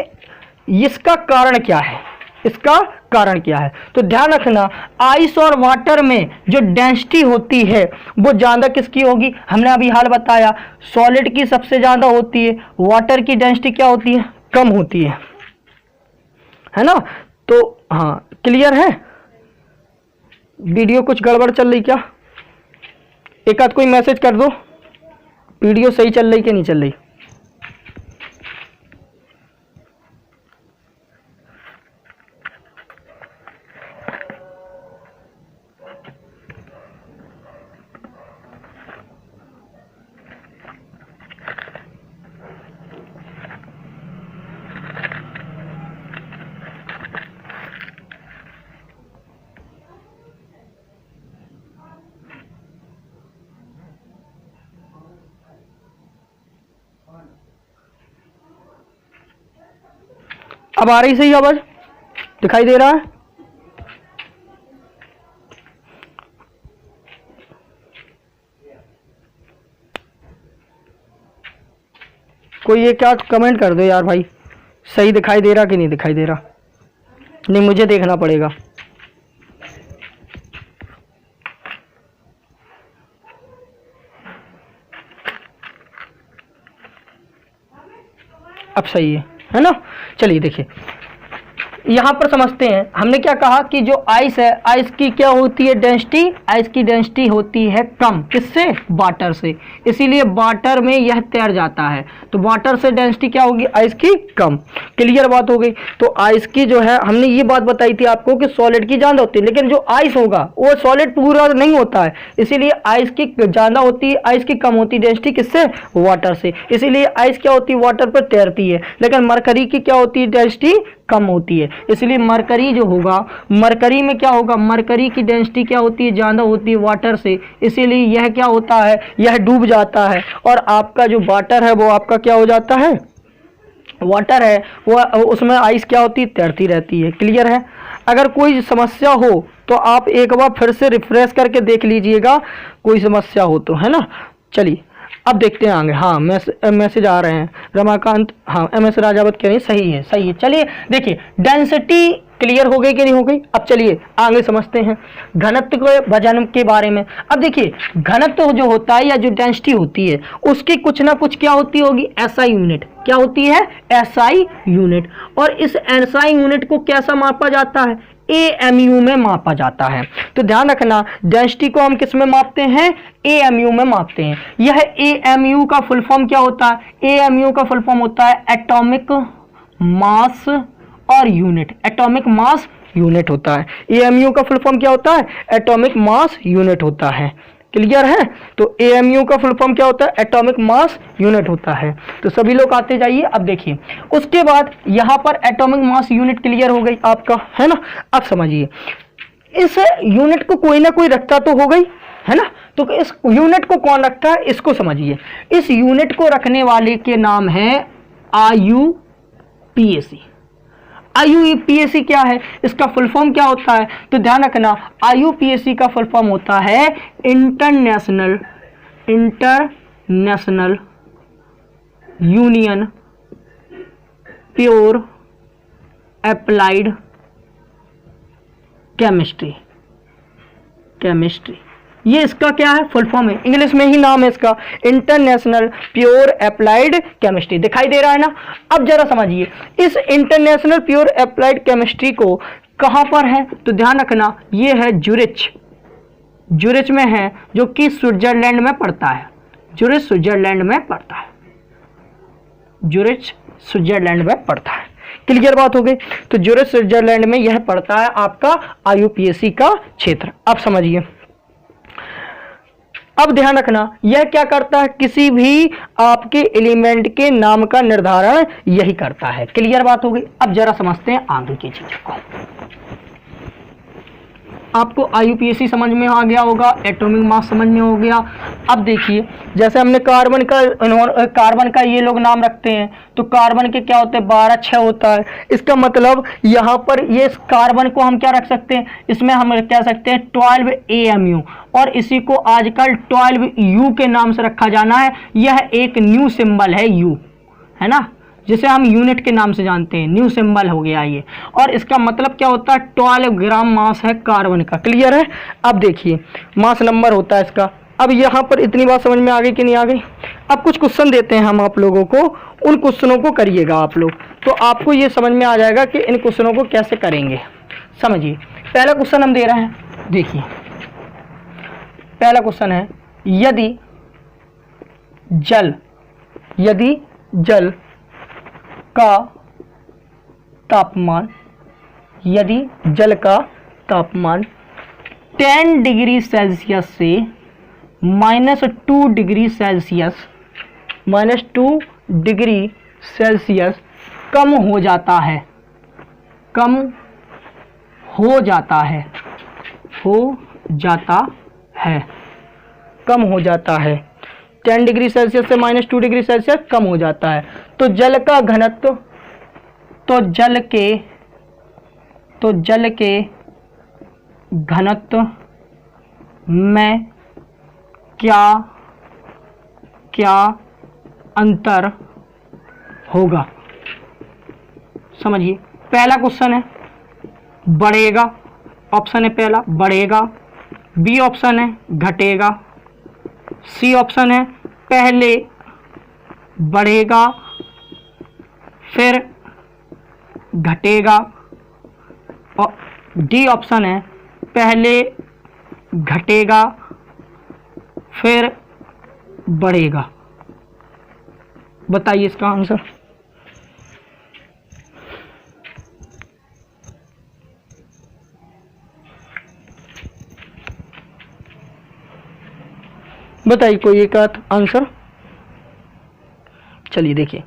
इसका कारण क्या है, इसका कारण क्या है, तो ध्यान रखना आइस और वाटर में जो डेंसिटी होती है वो ज्यादा किसकी होगी, हमने अभी हाल बताया सॉलिड की सबसे ज्यादा होती है, वाटर की डेंसिटी क्या होती है, कम होती है ना। तो हाँ क्लियर है। वीडियो कुछ गड़बड़ चल रही क्या, एक आध कोई मैसेज कर दो, वीडियो सही चल रही कि नहीं चल रही। अब आ रही सही आवाज, दिखाई दे रहा है। कोई ये क्या कमेंट कर दो यार भाई, सही दिखाई दे रहा कि नहीं दिखाई दे रहा, नहीं मुझे देखना पड़ेगा। अब सही है ना। चलिए देखिए यहां पर समझते हैं, हमने क्या कहा कि जो आइस है, आइस की क्या होती है डेंसिटी, आइस की डेंसिटी होती है कम, किससे, वाटर से, इसीलिए वाटर में यह तैर जाता है। तो वाटर से डेंसिटी क्या होगी, आइस की कम। क्लियर बात हो गई। तो आइस की जो है हमने ये बात बताई थी आपको कि सॉलिड की ज्यादा होती है, लेकिन जो आइस होगा वो सॉलिड पूरा नहीं होता है, इसीलिए आइस की ज्यादा होती है, आइस की कम होती है डेंसिटी किससे, वाटर से, इसीलिए आइस क्या होती है, वाटर पर तैरती है। लेकिन मरकरी की क्या होती है, डेंसिटी कम होती है, इसलिए मरकरी जो होगा, मरकरी में क्या होगा, मरकरी की डेंसिटी क्या होती है, ज्यादा होती है वाटर से, इसीलिए यह क्या होता है, यह डूब जाता है, और आपका जो वाटर है वो आपका क्या हो जाता है, वाटर है वो, उसमें आइस क्या होती है, तैरती रहती है। क्लियर है। अगर कोई समस्या हो तो आप एक बार फिर से रिफ्रेश करके देख लीजिएगा, कोई समस्या हो तो, है ना। चलिए अब देखते हैं आगे। हाँ मैसेज आ रहे हैं, रमाकांत, हाँ MS राजावत कह रही सही है, सही है। चलिए देखिए डेंसिटी क्लियर हो गई कि नहीं हो गई। अब चलिए आगे समझते हैं घनत्व के वजन के बारे में। अब देखिए घनत्व जो होता है या जो डेंसिटी होती है उसकी कुछ ना कुछ क्या होती होगी, SI यूनिट। क्या होती है, SI यूनिट। और इस SI यूनिट को कैसा मापा जाता है, AMU में मापा जाता है। तो ध्यान रखना डेंसिटी को हम किस में मापते हैं, AMU में मापते हैं। यह AMU का फुल फॉर्म क्या होता है, AMU का फुल फॉर्म होता है एटॉमिक मास और यूनिट, एटॉमिक मास यूनिट होता है। AMU का फुल फॉर्म क्या होता है, एटॉमिक मास यूनिट होता है। क्लियर है। तो AMU का फुल फॉर्म क्या होता है, एटॉमिक मास यूनिट होता है। तो सभी लोग आते जाइए। अब देखिए उसके बाद यहां पर एटॉमिक मास यूनिट क्लियर हो गई आपका, है ना। अब समझिए इस यूनिट को कोई ना कोई रखता तो हो गई, है ना। तो इस यूनिट को कौन रखता है, इसको समझिए। इस यूनिट को रखने वाले के नाम है IUPAC। IUPAC क्या है, इसका फुल फॉर्म क्या होता है, तो ध्यान रखना IUPAC का फुल फॉर्म होता है international union pure applied chemistry. ये इसका क्या है, फुल फॉर्म है, इंग्लिश में ही नाम है इसका, इंटरनेशनल प्योर अप्लाइड केमिस्ट्री। दिखाई दे रहा है ना। अब जरा समझिए, इस इंटरनेशनल प्योर अप्लाइड केमिस्ट्री को कहां पर है, तो ध्यान रखना ये है ज्यूरिच, ज्यूरिच में है, जो कि स्विट्जरलैंड में पड़ता है। ज्यूरिच स्विट्जरलैंड में पड़ता है, ज्यूरिच स्विट्जरलैंड में पड़ता है। क्लियर बात हो गई। तो ज्यूरिच स्विट्जरलैंड में यह पड़ता है आपका IUPAC का क्षेत्र। अब समझिए, अब ध्यान रखना यह क्या करता है, किसी भी आपके एलिमेंट के नाम का निर्धारण यही करता है। क्लियर बात हो गई। अब जरा समझते हैं आगे की चीजों को। आपको IUPAC समझ में आ गया होगा, एटॉमिक मास समझ में हो गया। अब देखिए, जैसे हमने कार्बन का ये लोग नाम रखते हैं, तो कार्बन के क्या होते हैं, 12 6 होता है। इसका मतलब यहाँ पर ये कार्बन को हम क्या रख सकते हैं, इसमें हम कह सकते हैं 12 AMU, और इसी को आजकल 12 U के नाम से रखा जाना है। यह एक न्यू सिंबल है, U है ना, जिसे हम यूनिट के नाम से जानते हैं, न्यू सिंबल हो गया ये। और इसका मतलब क्या होता है, 12 ग्राम मास है कार्बन का। क्लियर है। अब देखिए मास नंबर होता है इसका। अब यहाँ पर इतनी बात समझ में आ गई कि नहीं आ गई। अब कुछ क्वेश्चन देते हैं हम आप लोगों को, उन क्वेश्चनों को करिएगा आप लोग, तो आपको ये समझ में आ जाएगा कि इन क्वेश्चनों को कैसे करेंगे। समझिए, पहला क्वेश्चन हम दे रहे हैं, देखिए पहला क्वेश्चन है, यदि जल का तापमान, यदि जल का तापमान 10 डिग्री सेल्सियस से -2 डिग्री सेल्सियस, -2 डिग्री सेल्सियस कम हो जाता है, कम हो जाता है, कम हो जाता है, 10 डिग्री सेल्सियस से -2 डिग्री सेल्सियस कम हो जाता है, तो जल का घनत्व, तो जल के घनत्व में क्या अंतर होगा। समझिए, पहला क्वेश्चन है बढ़ेगा, ऑप्शन है पहला बढ़ेगा, बी ऑप्शन है घटेगा, सी ऑप्शन है पहले बढ़ेगा फिर घटेगा, और डी ऑप्शन है पहले घटेगा फिर बढ़ेगा। बताइए इसका आंसर। बताइए कोई एक आंसर। चलिए देखिए,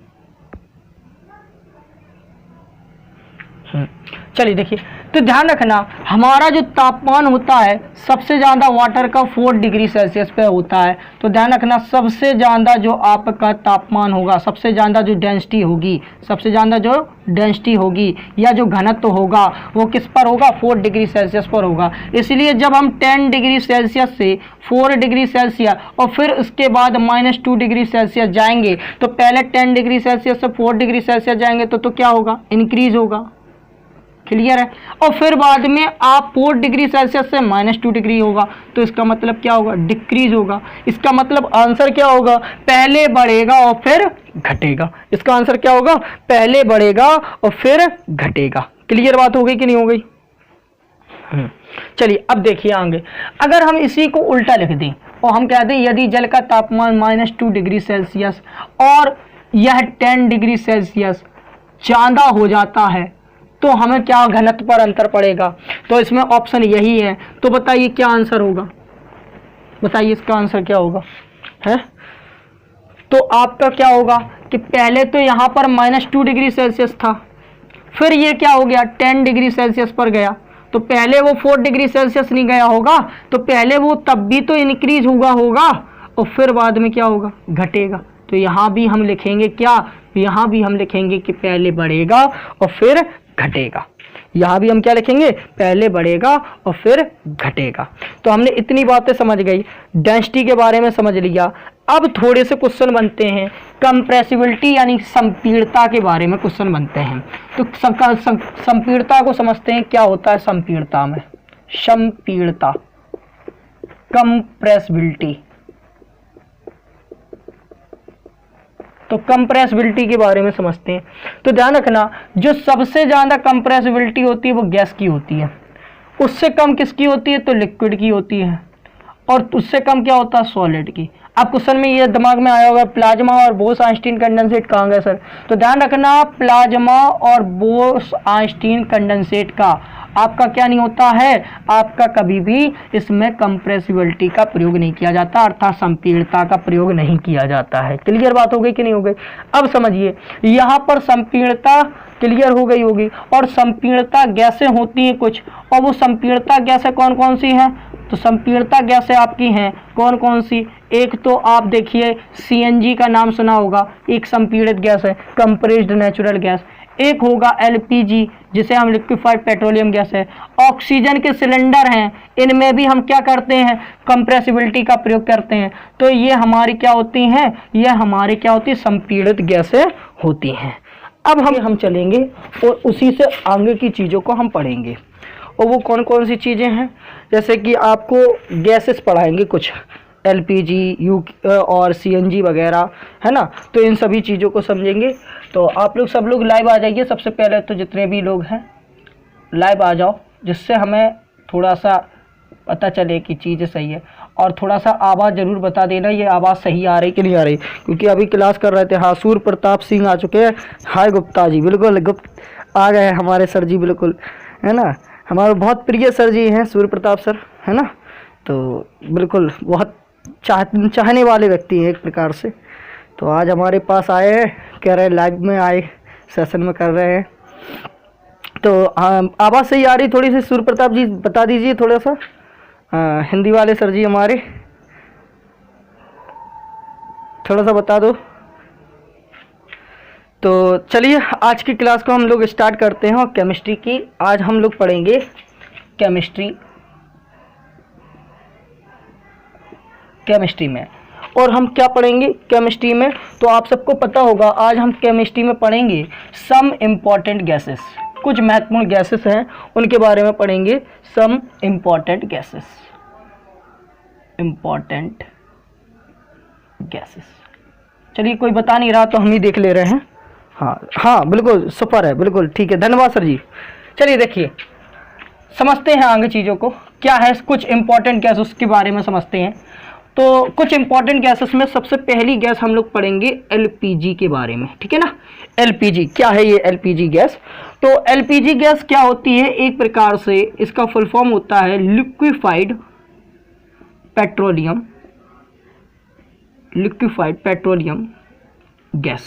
चलिए देखिए, तो ध्यान रखना हमारा जो तापमान होता है सबसे ज़्यादा वाटर का 4 डिग्री सेल्सियस पे होता है। तो ध्यान रखना सबसे ज़्यादा जो आपका तापमान होगा, सबसे ज़्यादा जो डेंसिटी होगी, सबसे ज़्यादा जो डेंसिटी होगी या जो घनत्व होगा वो किस पर होगा, 4 डिग्री सेल्सियस पर होगा। इसलिए जब हम 10 डिग्री सेल्सियस से 4 डिग्री सेल्सियस और फिर उसके बाद -2 डिग्री सेल्सियस जाएंगे, तो पहले 10 डिग्री सेल्सियस से 4 डिग्री सेल्सियस जाएंगे तो क्या होगा, इंक्रीज होगा। क्लियर है। और फिर बाद में आप 4 डिग्री सेल्सियस से -2 डिग्री होगा, तो इसका मतलब क्या होगा, डिक्रीज होगा। इसका मतलब आंसर क्या होगा, पहले बढ़ेगा और फिर घटेगा। इसका आंसर क्या होगा, पहले बढ़ेगा और फिर घटेगा। क्लियर बात हो गई कि नहीं हो गई। चलिए अब देखिए आगे, अगर हम इसी को उल्टा लिख दें और हम कह दें यदि जल का तापमान -2 डिग्री सेल्सियस और यह 10 डिग्री सेल्सियस ज़्यादा हो जाता है तो हमें क्या घनत्व पर अंतर पड़ेगा। तो इसमें ऑप्शन यही है। तो बताइए क्या आंसर होगा, बताइए इसका आंसर क्या होगा है। तो आपका क्या होगा कि पहले तो यहाँ पर -2 डिग्री सेल्सियस था, फिर ये क्या हो गया 10 डिग्री सेल्सियस पर गया, तो पहले वो 4 डिग्री सेल्सियस नहीं गया होगा, तो पहले वो तब भी तो इंक्रीज होगा और फिर बाद में क्या होगा, घटेगा। तो यहाँ भी हम लिखेंगे क्या, यहाँ भी हम लिखेंगे कि पहले बढ़ेगा और फिर घटेगा। यहाँ भी हम क्या लिखेंगे, पहले बढ़ेगा और फिर घटेगा। तो हमने इतनी बातें समझ गई, डेंसिटी के बारे में समझ लिया। अब थोड़े से क्वेश्चन बनते हैं कंप्रेसिबिलिटी यानी संपीड़ता के बारे में क्वेश्चन बनते हैं। तो संपीड़ता को समझते हैं, क्या होता है संपीड़ता में, संपीड़ता कंप्रेसिबिलिटी। तो कंप्रेसिबिलिटी के बारे में समझते हैं। तो ध्यान रखना, जो सबसे ज्यादा कंप्रेसिबिलिटी होती है वो गैस की होती है, उससे कम किसकी होती है? तो लिक्विड की होती है, और उससे कम क्या होता है? सॉलिड की। अब क्वेश्चन में ये दिमाग में आया होगा, प्लाज्मा और बोस-आइंस्टीन कंडेंसेट कहाँ गए सर? तो ध्यान रखना, प्लाज्मा और बोस-आइंस्टीन कंडेंसेट का आपका क्या नहीं होता है? आपका कभी भी इसमें कंप्रेसिबिलिटी का प्रयोग नहीं किया जाता, अर्थात संपीड़ितता का प्रयोग नहीं किया जाता है। क्लियर बात हो गई कि नहीं हो गई? अब समझिए, यहाँ पर संपीड़ितता क्लियर हो गई होगी, और संपीड़ितता गैसें होती हैं कुछ, और वो संपीड़ितता गैसें कौन कौन सी हैं? तो संपीड़ितता गैसें आपकी हैं कौन कौन सी? एक तो आप देखिए CNG का नाम सुना होगा, एक संपीड़ित गैस है, कंप्रेस्ड नेचुरल गैस। एक होगा LPG, जिसे हम लिक्विफाइड पेट्रोलियम गैस है। ऑक्सीजन के सिलेंडर हैं, इनमें भी हम क्या करते हैं? कंप्रेसिबिलिटी का प्रयोग करते हैं। तो ये हमारी क्या होती हैं? ये हमारी क्या होती है? संपीड़ित गैसें होती हैं। अब हम चलेंगे और उसी से आगे की चीज़ों को हम पढ़ेंगे, और वो कौन कौन सी चीज़ें हैं? जैसे कि आपको गैसेस पढ़ाएंगे कुछ, LPG और CNG वगैरह, है ना। तो इन सभी चीज़ों को समझेंगे। तो आप लोग सब लोग लाइव आ जाइए। सबसे पहले तो जितने भी लोग हैं लाइव आ जाओ, जिससे हमें थोड़ा सा पता चले कि चीज़ सही है। और थोड़ा सा आवाज़ ज़रूर बता देना, ये आवाज़ सही आ रही कि नहीं आ रही, क्योंकि अभी क्लास कर रहे थे। हाँ, सूर्य प्रताप सिंह आ चुके हैं। हाय गुप्ता जी, बिल्कुल गुप्त आ गए हैं हमारे सर जी, बिल्कुल, है ना। हमारे बहुत प्रिय सर जी हैं सूर्य प्रताप सर, है ना। तो बिल्कुल बहुत चाहने वाले व्यक्ति हैं एक प्रकार से। तो आज हमारे पास आए हैं, कह रहे हैं लाइव में आए, सेशन में कर रहे हैं। तो आवाज़ सही आ रही थोड़ी सी? सूर्य प्रताप जी बता दीजिए थोड़ा सा। हिंदी वाले सर जी हमारे, थोड़ा सा बता दो। तो चलिए आज की क्लास को हम लोग स्टार्ट करते हैं, और केमिस्ट्री की आज हम लोग पढ़ेंगे केमिस्ट्री में। और हम क्या पढ़ेंगे केमिस्ट्री में? तो आप सबको पता होगा, आज हम केमिस्ट्री में पढ़ेंगे सम इम्पॉर्टेंट गैसेस। कुछ महत्वपूर्ण गैसेस हैं, उनके बारे में पढ़ेंगे। Some important gases. चलिए, कोई बता नहीं रहा तो हम ही देख ले रहे हैं। हाँ बिल्कुल सुपर है, बिल्कुल ठीक है, धन्यवाद सर जी। चलिए देखिए, समझते हैं आगे चीज़ों को। क्या है कुछ इंपॉर्टेंट गैस, उसके बारे में समझते हैं। तो कुछ इंपॉर्टेंट गैसेस में सबसे पहली गैस हम लोग पढ़ेंगे LPG के बारे में, ठीक है ना। LPG क्या है? ये LPG गैस। तो LPG गैस क्या होती है? एक प्रकार से इसका फुल फॉर्म होता है लिक्विफाइड पेट्रोलियम गैस।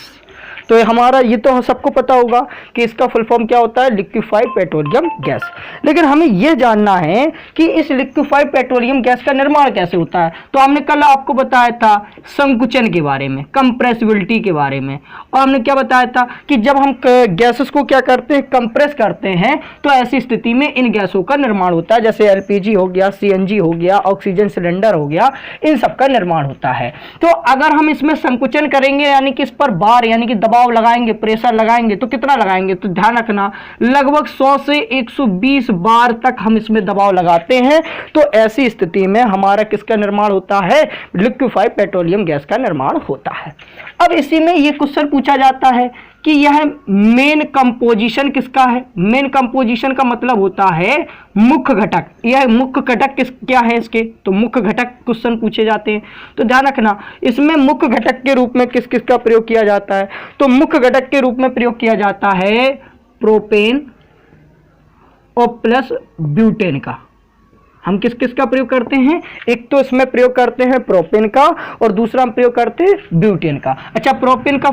तो हमारा ये तो सबको पता होगा कि इसका फुल फॉर्म क्या होता है? Liquefied petroleum gas. लेकिन हमें यह जानना है कि इस लिक्विफाइड पेट्रोलियम गैस का निर्माण कैसे होता है। तो हमने कल आपको बताया था संकुचन के बारे में, कंप्रेसिबिलिटी के बारे में, और हमने क्या बताया था कि जब हम गैसेस को क्या करते हैं? कंप्रेस करते हैं, तो ऐसी स्थिति में इन गैसों का निर्माण होता है। जैसे LPG हो गया, CNG हो गया, ऑक्सीजन सिलेंडर हो गया, इन सब का निर्माण होता है। तो अगर हम इसमें संकुचन करेंगे, यानी कि इस पर बार यानी कि दबाव लगाएंगे, प्रेशर लगाएंगे, तो कितना लगाएंगे? तो ध्यान रखना, लगभग 100 से 120 बार तक हम इसमें दबाव लगाते हैं। तो ऐसी स्थिति में हमारा किसका निर्माण होता है? लिक्विफाइड पेट्रोलियम गैस का निर्माण होता है। अब इसी में ये क्वेश्चन पूछा जाता है कि यह मेन कंपोजिशन किसका है? मेन कंपोजिशन का मतलब होता है मुख्य घटक। यह मुख्य घटक क्या है इसके? तो मुख्य घटक क्वेश्चन पूछे जाते हैं। तो ध्यान रखना, इसमें मुख्य घटक के रूप में किस किस का प्रयोग किया जाता है? तो मुख्य घटक के रूप में प्रयोग किया जाता है प्रोपेन और प्लस ब्यूटेन का। हम किस किस का प्रयोग करते हैं? एक तो इसमें प्रयोग करते हैं प्रोपेन का, और दूसरा हम प्रयोग करते हैं ब्यूटेन का। अच्छा, प्रोपेन का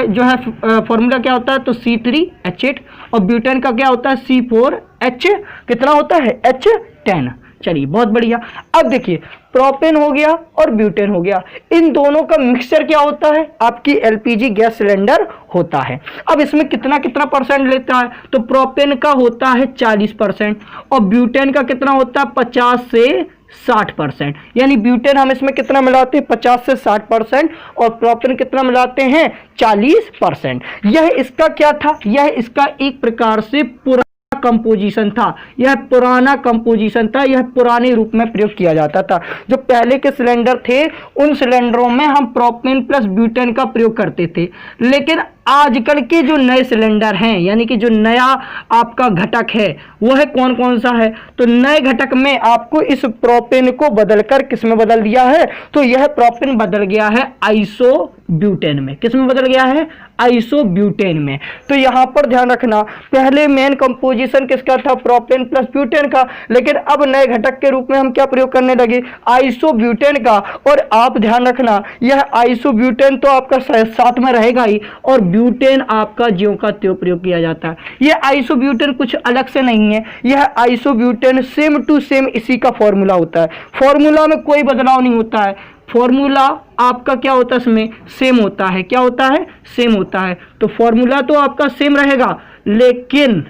जो है फॉर्मूला क्या होता है? तो C3H8, और ब्यूटेन का क्या होता है? C4H कितना होता है? H10। चलिए बहुत बढ़िया। अब देखिए, प्रोपेन हो गया और ब्यूटेन हो गया, इन दोनों का मिक्सचर क्या होता है? आपकी LPG गैस सिलेंडर होता है। अब इसमें कितना कितना परसेंट लेता है? तो प्रोपेन का होता है 40%, और ब्यूटेन का कितना होता है? 50 से 60%। यानी ब्यूटेन हम इसमें कितना मिलाते हैं? 50 से 60%, और प्रोपेन कितना मिलाते हैं? 40%। यह इसका क्या था? यह इसका एक प्रकार से पुराना कंपोजिशन था, यह पुराना कंपोजिशन था, यह पुराने रूप में प्रयोग किया जाता था। जो पहले के सिलेंडर थे उन सिलेंडरों में हम प्रोपेन प्लस ब्यूटेन का प्रयोग करते थे, लेकिन आजकल के जो नए सिलेंडर हैं, यानी कि जो नया आपका घटक है वो है कौन कौन सा है, तो नए घटक में आपको इस प्रोपेन को बदलकर किस में बदल दिया है, तो यह प्रोपेन बदल गया है आइसोब्यूटेन में। किस में बदल गया है, आइसोब्यूटेन में। तो यहां पर ध्यान रखना, पहले मेन कंपोजिशन किसका था, प्रोपेन प्लस ब्यूटेन का, लेकिन अब नए घटक के रूप में हम क्या प्रयोग करने लगे, आइसोब्यूटेन का। और आप ध्यान रखना, यह आइसोब्यूटेन तो आपका साथ में रहेगा ही, और ब्यूटेन आपका ज्यों का त्यों प्रयोग किया जाता है। यह आइसोब्यूटेन कुछ अलग से नहीं है, यह आइसोब्यूटेन सेम टू सेम इसी का फॉर्मूला होता है, फॉर्मूला में कोई बदलाव नहीं होता है, फॉर्मूला आपका क्या होता है, इसमें सेम होता है। क्या होता है, सेम होता है। तो फॉर्मूला तो आपका सेम रहेगा, लेकिन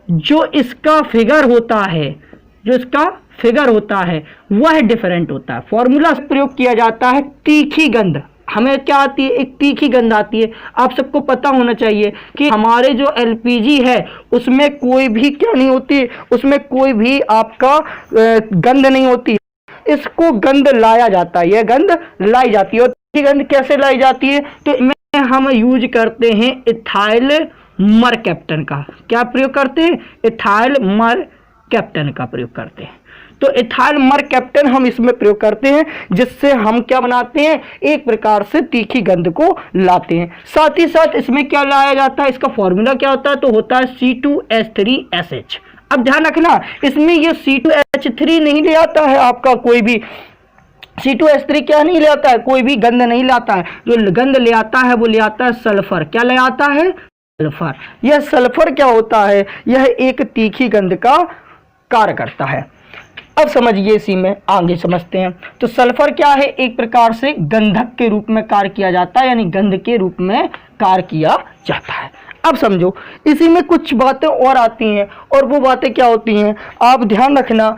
जो इसका फिगर होता है, जो इसका फिगर होता है वह डिफरेंट होता है। फॉर्मूला प्रयोग किया जाता है तीखी गंध, हमें क्या आती है, एक तीखी गंध आती है। आप सबको पता होना चाहिए कि हमारे जो एलपीजी है उसमें कोई भी क्या नहीं होती, उसमें कोई भी आपका गंध नहीं होती, इसको गंध लाया जाता है, यह गंध लाई जाती है। और तीखी गंध कैसे लाई जाती है, तो इसमें हम यूज करते हैं इथाइल मरकैप्टन का। क्या प्रयोग करते हैं, इथाइल मरकैप्टन का प्रयोग करते हैं। तो इथाइल मरकैप्टन हम इसमें प्रयोग करते हैं, जिससे हम क्या बनाते हैं, एक प्रकार से तीखी गंध को लाते हैं। साथ ही साथ इसमें क्या लाया जाता है, इसका फॉर्मूला क्या होता है, तो होता है C2H3SH। अब ध्यान रखना, इसमें ये C2H3 नहीं ले आता है आपका, कोई भी C2H3 क्या नहीं ले आता है, कोई भी गंध नहीं लाता है। जो गंध ले आता है वो ले आता है सल्फर। क्या ले आता है, सल्फर। यह सल्फर क्या होता है, यह एक तीखी गंध का कार्य करता है। अब समझिए, इसी में आगे समझते हैं। तो सल्फर क्या है, एक प्रकार से गंधक के रूप में कार्य किया जाता है, यानी गंध के रूप में कार्य किया जाता है। अब समझो, इसी में कुछ बातें और आती हैं, और वो बातें क्या होती हैं, आप ध्यान रखना।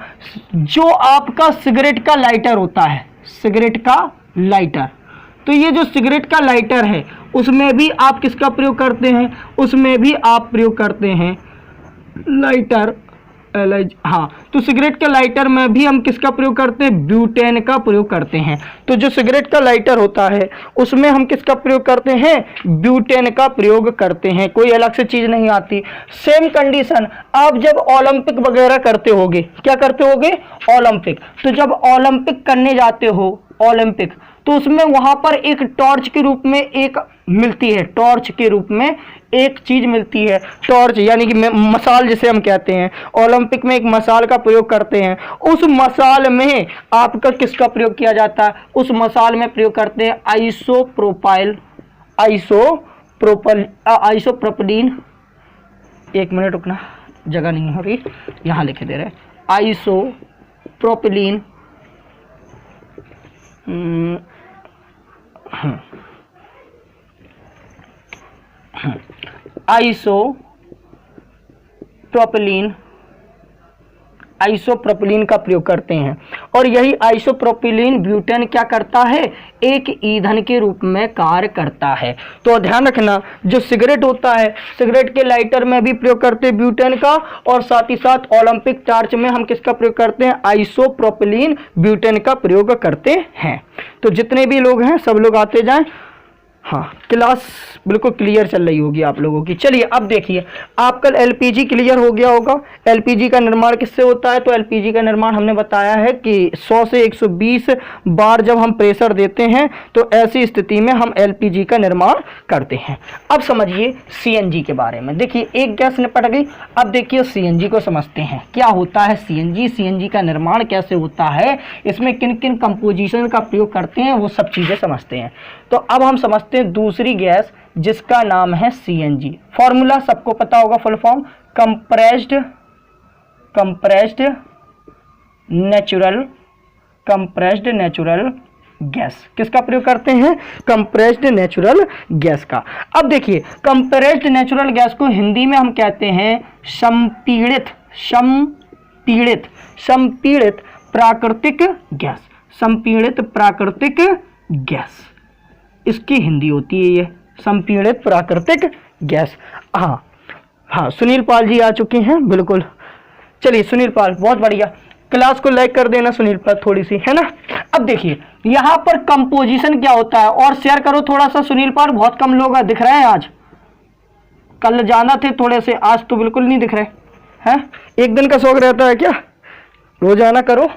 जो आपका सिगरेट का लाइटर होता है, सिगरेट का लाइटर, तो ये जो सिगरेट का लाइटर है उसमें भी आप किसका प्रयोग करते हैं, उसमें भी आप प्रयोग करते हैं लाइटर, हाँ। तो सिगरेट के लाइटर में भी हम किसका प्रयोग करते हैं, ब्यूटेन का प्रयोग करते हैं। तो जो सिगरेट का लाइटर होता है उसमें हम किसका प्रयोग करते हैं, ब्यूटेन का प्रयोग करते हैं, कोई अलग से चीज नहीं आती। सेम कंडीशन आप जब ओलंपिक वगैरह करते होगे, क्या करते होगे, ओलंपिक। तो जब ओलंपिक करने जाते हो, ओलंपिक, तो उसमें वहां पर एक टॉर्च के रूप में एक मिलती है, टॉर्च के रूप में एक चीज मिलती है, टॉर्च यानी कि मसाल जिसे हम कहते हैं। ओलंपिक में एक मसाल का प्रयोग करते हैं, उस मसाल में आपका किसका प्रयोग किया जाता है, उस मसाल में प्रयोग करते हैं आइसोप्रोपिलीन। एक मिनट रुकना, जगह नहीं है अभी, यहाँ लिखे दे रहे, आइसोप्रोपिलीन आइसोप्रोपिलीन का प्रयोग करते हैं। और यही आइसोप्रोपिलीन ब्यूटेन क्या करता है, एक ईंधन के रूप में कार्य करता है। तो ध्यान रखना, जो सिगरेट होता है, सिगरेट के लाइटर में भी प्रयोग करते हैं ब्यूटेन का, और साथ ही साथ ओलंपिक टार्च में हम किसका प्रयोग करते हैं, आइसोप्रोपिलीन ब्यूटेन का प्रयोग करते हैं। तो जितने भी लोग हैं सब लोग आते जाएं। हाँ, क्लास बिल्कुल क्लियर चल रही होगी आप लोगों की। चलिए अब देखिए, आपका एलपीजी क्लियर हो गया होगा। एलपीजी का निर्माण किससे होता है, तो एलपीजी का निर्माण हमने बताया है कि 100 से 120 बार जब हम प्रेशर देते हैं तो ऐसी स्थिति में हम एलपीजी का निर्माण करते हैं। अब समझिए सीएनजी के बारे में। देखिए, एक गैस निपट गई, अब देखिए सीएनजी को समझते हैं। क्या होता है सीएनजी, सीएनजी का निर्माण कैसे होता है, इसमें किन किन कंपोजिशन का प्रयोग करते हैं, वो सब चीज़ें समझते हैं। तो अब हम समझते हैं दूसरी गैस जिसका नाम है सीएनजी। फॉर्मूला सबको पता होगा, full form compressed natural gas. किसका प्रयोग करते हैं, कंप्रेस्ड नेचुरल गैस का। अब देखिए, कंप्रेस्ड नेचुरल गैस को हिंदी में हम कहते हैं संपीड़ित प्राकृतिक गैस। संपीड़ित प्राकृतिक गैस इसकी हिंदी होती है, ये संपीड़ित प्राकृतिक गैस। हाँ, हाँ सुनील पाल जी आ चुके हैं, बिल्कुल। चलिए सुनील पाल, बहुत बढ़िया, क्लास को लाइक कर देना सुनील पाल थोड़ी सी, है ना। अब देखिए यहाँ पर कंपोजिशन क्या होता है, और शेयर करो थोड़ा सा सुनील पाल, बहुत कम लोग दिख रहे हैं आज, कल ज्यादा थे थोड़े से, आज तो बिल्कुल नहीं दिख रहे हैं। एक दिन का शौक रहता है क्या, रोजाना करो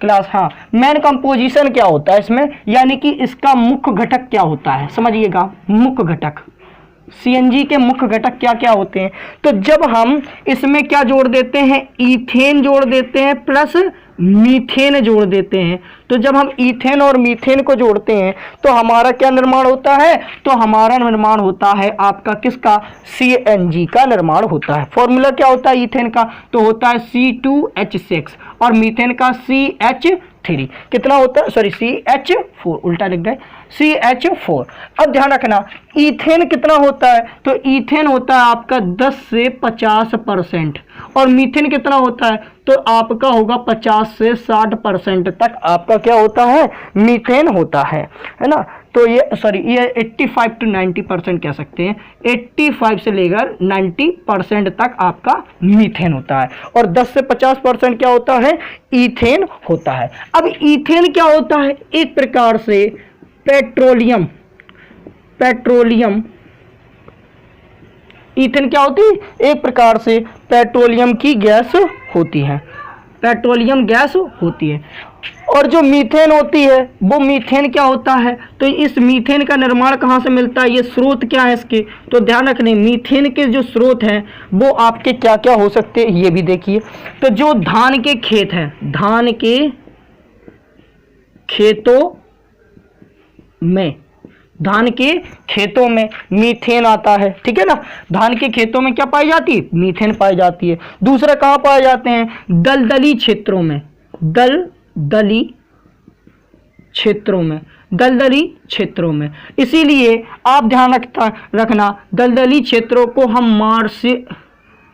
क्लास। हाँ, मेन कंपोजिशन क्या होता है इसमें, यानी कि इसका मुख्य घटक क्या होता है, समझिएगा। मुख्य घटक, सीएनजी के मुख्य घटक क्या क्या होते हैं। तो जब हम इसमें क्या जोड़ देते हैं, ईथेन जोड़ देते हैं प्लस मीथेन जोड़ देते हैं। तो जब हम ईथेन और मीथेन को जोड़ते हैं तो हमारा क्या निर्माण होता है, तो हमारा निर्माण होता है आपका किसका, सीएनजी का निर्माण होता है। फॉर्मूला क्या होता है ईथेन का, तो होता है C2H6 और मीथेन का CH3। कितना होता है, सॉरी CH4, उल्टा लिख गए, CH4। अब ध्यान रखना ईथेन कितना होता है, तो ईथेन होता है आपका 10 से 50%, और मीथेन कितना होता है, तो आपका होगा 50 से 60% तक आपका क्या होता है, मीथेन होता है ना। तो ये सॉरी ये 85 to 90% कह सकते हैं, 85 से लेकर 90% तक आपका मीथेन होता है, और 10 से 50% क्या होता है, ईथेन होता है। अब ईथेन क्या होता है, एक प्रकार से पेट्रोलियम ईथेन क्या होती है, एक प्रकार से पेट्रोलियम की गैस होती है, पेट्रोलियम गैस होती है। और जो मीथेन होती है वो मीथेन क्या होता है, तो इस मीथेन का निर्माण कहाँ से मिलता है, ये स्रोत क्या है इसके, तो ध्यान रखने मीथेन के जो स्रोत हैं वो आपके क्या क्या हो सकते हैं, ये भी देखिए। तो जो धान के खेत हैं, धान के खेतों में मीथेन आता है, ठीक है ना। धान के खेतों में क्या पाई जाती है, मीथेन पाई जाती है। दूसरा कहाँ पाए जाते हैं, दलदली क्षेत्रों में, दलदली क्षेत्रों में। इसीलिए आप ध्यान रखना दलदली क्षेत्रों को हम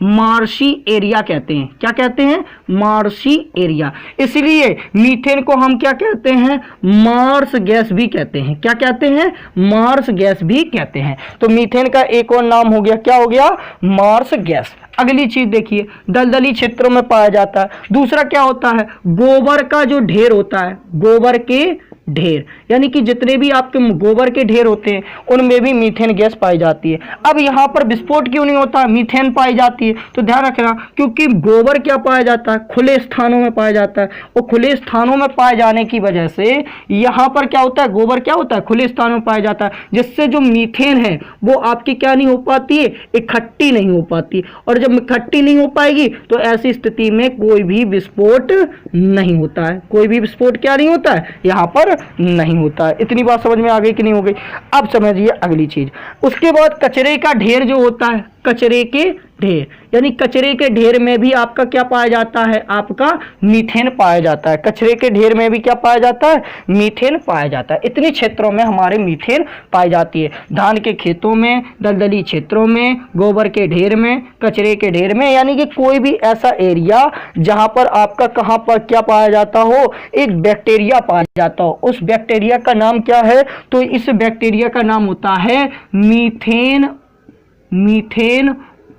मार्शी एरिया कहते हैं। क्या कहते हैं, मार्शी एरिया। इसलिए मीथेन को हम क्या कहते हैं, मार्स गैस भी कहते हैं। क्या कहते हैं, मार्स गैस भी कहते हैं। तो मीथेन का एक और नाम हो गया, क्या हो गया, मार्स गैस। अगली चीज देखिए, दलदली क्षेत्रों में पाया जाता है। दूसरा क्या होता है, गोबर का जो ढेर होता है, गोबर के ढेर, यानी कि जितने भी आपके गोबर के ढेर होते हैं उनमें भी मीथेन गैस पाई जाती है। अब यहाँ पर विस्फोट क्यों नहीं होता, मीथेन पाई जाती है, तो ध्यान रखना क्योंकि गोबर क्या पाया जाता है, खुले स्थानों में पाया जाता है, और खुले स्थानों में पाए जाने की वजह से यहाँ पर क्या होता है, गोबर क्या होता है, खुले स्थानों में पाया जाता है, जिससे जो मीथेन है वो आपकी क्या नहीं हो पाती है, इकट्ठी नहीं हो पाती, और जब इकट्ठी नहीं हो पाएगी तो ऐसी स्थिति में कोई भी विस्फोट नहीं होता है, कोई भी विस्फोट क्या नहीं होता है, यहाँ पर नहीं होता है। इतनी बात समझ में आ गई कि नहीं हो गई। अब समझिए अगली चीज, उसके बाद कचरे का ढेर जो होता है, कचरे के ढेर, यानी कचरे के ढेर में भी आपका क्या पाया जाता है, आपका मीथेन पाया जाता है। कचरे के ढेर में भी क्या पाया जाता है, मीथेन पाया जाता है। इतने क्षेत्रों में हमारे मीथेन पाई जाती है, धान के खेतों में, दलदली क्षेत्रों में, गोबर के ढेर में, कचरे के ढेर में, यानी कि कोई भी ऐसा एरिया जहां पर आपका कहां पर क्या पाया जाता हो, एक बैक्टीरिया पाया जाता हो। उस बैक्टीरिया का नाम क्या है, तो इस बैक्टीरिया का नाम होता है मीथेन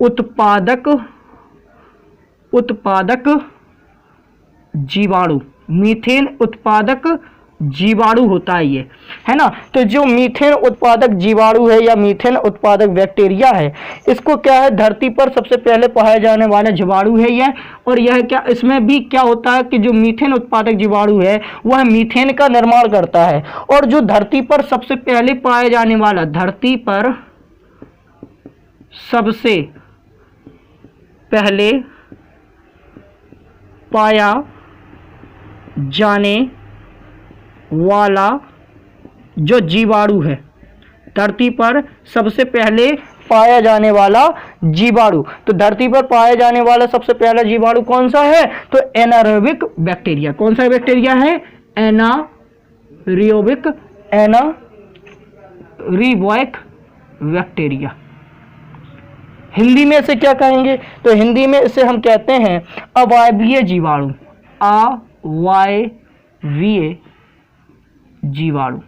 उत्पादक जीवाणु। मीथेन उत्पादक जीवाणु होता है ये, है ना। तो जो मीथेन उत्पादक जीवाणु है या मीथेन उत्पादक बैक्टीरिया है, इसको क्या है, धरती पर सबसे पहले पाया जाने वाला जीवाणु है यह। और यह क्या, इसमें भी क्या होता है कि जो मीथेन उत्पादक जीवाणु है वह मीथेन का निर्माण करता है। और जो धरती पर सबसे पहले पाया जाने वाला, धरती पर सबसे पहले पाया जाने वाला जो जीवाणु है, धरती पर सबसे पहले पाया जाने वाला जीवाणु, तो धरती पर पाया जाने वाला सबसे पहला जीवाणु कौन सा है, तो एनारोबिक बैक्टीरिया। कौन सा बैक्टीरिया है, एनारोबिक बैक्टीरिया। हिंदी में इसे क्या कहेंगे, तो हिंदी में इसे हम कहते हैं अवायवीय जीवाणु। अवायवीय जीवाणु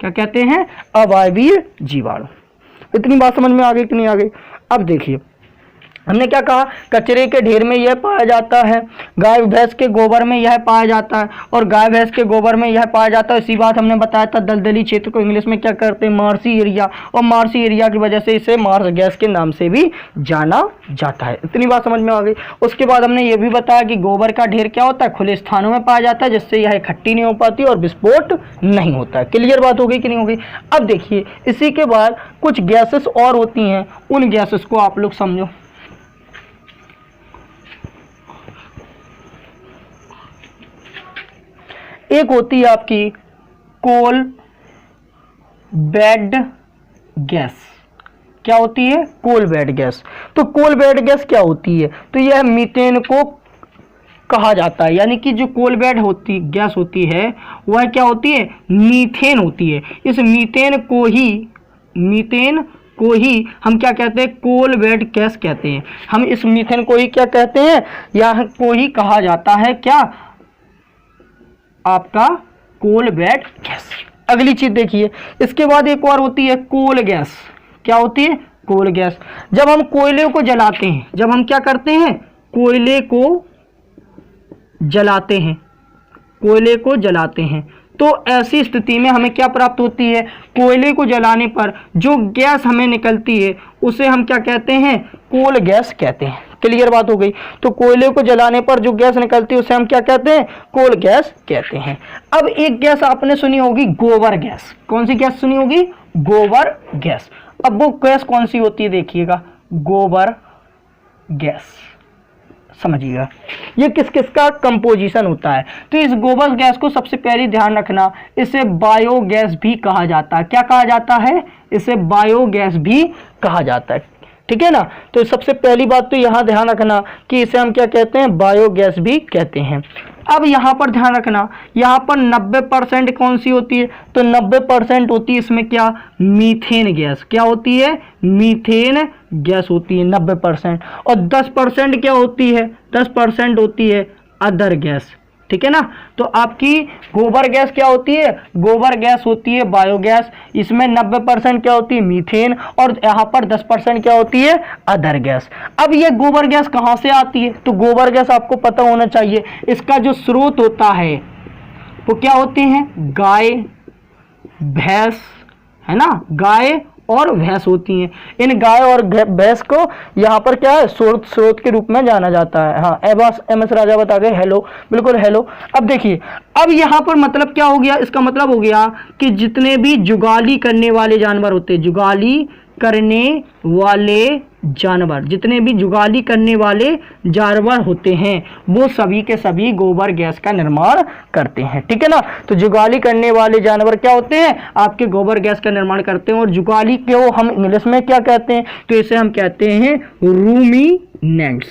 क्या कहते हैं, अवायवीय जीवाणु। इतनी बात समझ में आ गई कि नहीं आ गई। अब देखिए हमने क्या कहा, कचरे के ढेर में यह पाया जाता है, गाय भैंस के गोबर में यह पाया जाता है, और गाय भैंस के गोबर में यह पाया जाता है। इसी बात हमने बताया था, दलदली क्षेत्र को इंग्लिश में क्या करते हैं, मार्सी एरिया, और मार्सी एरिया की वजह से इसे मार्स गैस के नाम से भी जाना जाता है। इतनी बात समझ में आ गई। उसके बाद हमने ये भी बताया कि गोबर का ढेर क्या होता है, खुले स्थानों में पाया जाता है, जिससे यह इकट्ठी नहीं हो पाती और विस्फोट नहीं होता है। क्लियर बात हो गई कि नहीं हो गई। अब देखिए इसी के बाद कुछ गैसेस और होती हैं, उन गैसेस को आप लोग समझो। एक होती है आपकी कोल बेड गैस। क्या होती है, कोल बेड गैस। तो कोल बेड गैस क्या होती है, तो यह मीथेन को कहा जाता है, यानी कि जो कोल बेड होती गैस होती है वह क्या होती है, मीथेन होती है। इस मीथेन को ही हम क्या कहते हैं, कोल बेड गैस कहते हैं। हम इस मीथेन को ही क्या कहते हैं, या को ही कहा जाता है क्या, आपका कोल बेड गैस। अगली चीज देखिए, इसके बाद एक और होती है कोल गैस। क्या होती है, कोल गैस। जब हम कोयले को जलाते हैं, जब हम क्या करते हैं, कोयले को जलाते हैं, कोयले को जलाते हैं, तो ऐसी स्थिति में हमें क्या प्राप्त होती है, कोयले को जलाने पर जो गैस हमें निकलती है उसे हम क्या कहते हैं, कोल गैस कहते हैं। क्लियर बात हो गई। तो कोयले को जलाने पर जो गैस निकलती है उसे हम क्या कहते हैं, कोल गैस कहते हैं। अब एक गैस आपने सुनी होगी, गोबर गैस। कौन सी गैस सुनी होगी, गोबर गैस। अब वो गैस कौन सी होती है, देखिएगा, गोबर गैस। समझिएगा ये किस किस का कंपोजिशन होता है। तो इस गोबर गैस को सबसे पहले ध्यान रखना, इसे बायोगैस भी कहा जाता है। क्या कहा जाता है, इसे बायोगैस भी कहा जाता है। ठीक है ना। तो सबसे पहली बात तो यहाँ ध्यान रखना कि इसे हम क्या कहते हैं, बायोगैस भी कहते हैं। अब यहाँ पर ध्यान रखना, यहाँ पर 90% कौन सी होती है, तो 90% होती है इसमें क्या, मीथेन गैस। क्या होती है, मीथेन गैस होती है 90%। और 10% क्या होती है, 10% होती है अदर गैस। ठीक है ना। तो आपकी गोबर गैस क्या होती है, गोबर गैस होती है बायोगैस। इसमें 90% क्या होती है, मीथेन, और यहाँ पर 10% क्या होती है, अदर गैस। अब ये गोबर गैस कहाँ से आती है, तो गोबर गैस आपको पता होना चाहिए, इसका जो स्रोत होता है वो क्या होते हैं, गाय भैंस, है ना, गाय और भैंस होती हैं। इन गाय और भैंस को यहाँ पर क्या है, स्रोत के रूप में जाना जाता है। हाँ, एम.एस. राजा बता गए, हेलो, बिल्कुल हेलो। अब देखिए, अब यहाँ पर मतलब क्या हो गया, इसका मतलब हो गया कि जितने भी जुगाली करने वाले जानवर होते हैं, जुगाली करने वाले जानवर, जितने भी जुगाली करने वाले जानवर होते हैं वो सभी के सभी गोबर गैस का निर्माण करते हैं। ठीक है ना। तो जुगाली करने वाले जानवर क्या होते हैं, आपके गोबर गैस का निर्माण करते हैं। और जुगाली को हम इंग्लिश में क्या कहते हैं, तो इसे हम कहते हैं रूमिनेंट्स।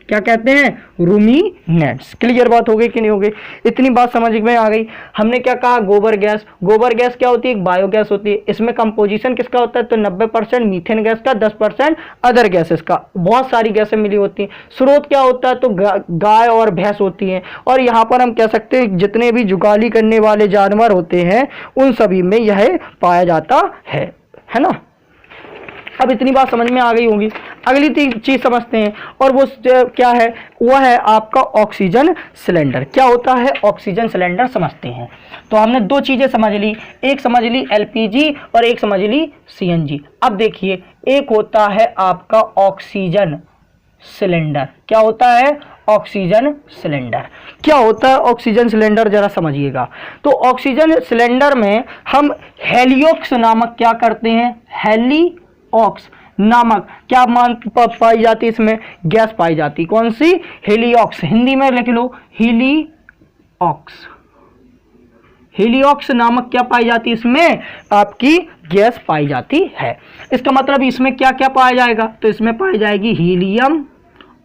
क्या कहते हैं, रूमिनेंट्स। क्लियर बात हो गई कि नहीं हो गई। इतनी बात समझ में आ गई। हमने क्या कहा, गोबर गैस। गोबर गैस क्या होती है, एक बायोगैस होती है। इसमें कंपोजिशन किसका होता है, तो 90% मीथेन गैस का, 10% अदर गैसेस का। बहुत सारी गैसें मिली होती हैं। स्रोत क्या होता है, तो गाय और भैंस होती हैं। और यहाँ पर हम कह सकते हैं जितने भी जुगाली करने वाले जानवर होते हैं उन सभी में यह पाया जाता है ना। अब इतनी बात समझ में आ गई होगी। अगली चीज समझते हैं, और वो क्या है, वह है आपका ऑक्सीजन सिलेंडर। क्या होता है ऑक्सीजन सिलेंडर, समझते हैं। तो हमने दो चीजें समझ ली, एक समझ ली एलपीजी और एक समझ ली सीएनजी। अब देखिए, एक होता है आपका ऑक्सीजन सिलेंडर। क्या होता है, ऑक्सीजन सिलेंडर। क्या होता है ऑक्सीजन सिलेंडर, जरा समझिएगा। तो ऑक्सीजन सिलेंडर में हम हेलियोक्स नामक क्या करते हैं, हेलिओक्स नामक क्या पाई जाती है, इसमें गैस पाई जाती। कौन सी, हेलिओक्स। हिंदी में लिख लो, हेलिओक्स। हेलिओक्स नामक क्या पाई जाती है, इसमें आपकी गैस पाई जाती है। इसका मतलब इसमें क्या क्या पाया जाएगा, तो इसमें पाई जाएगी हीलियम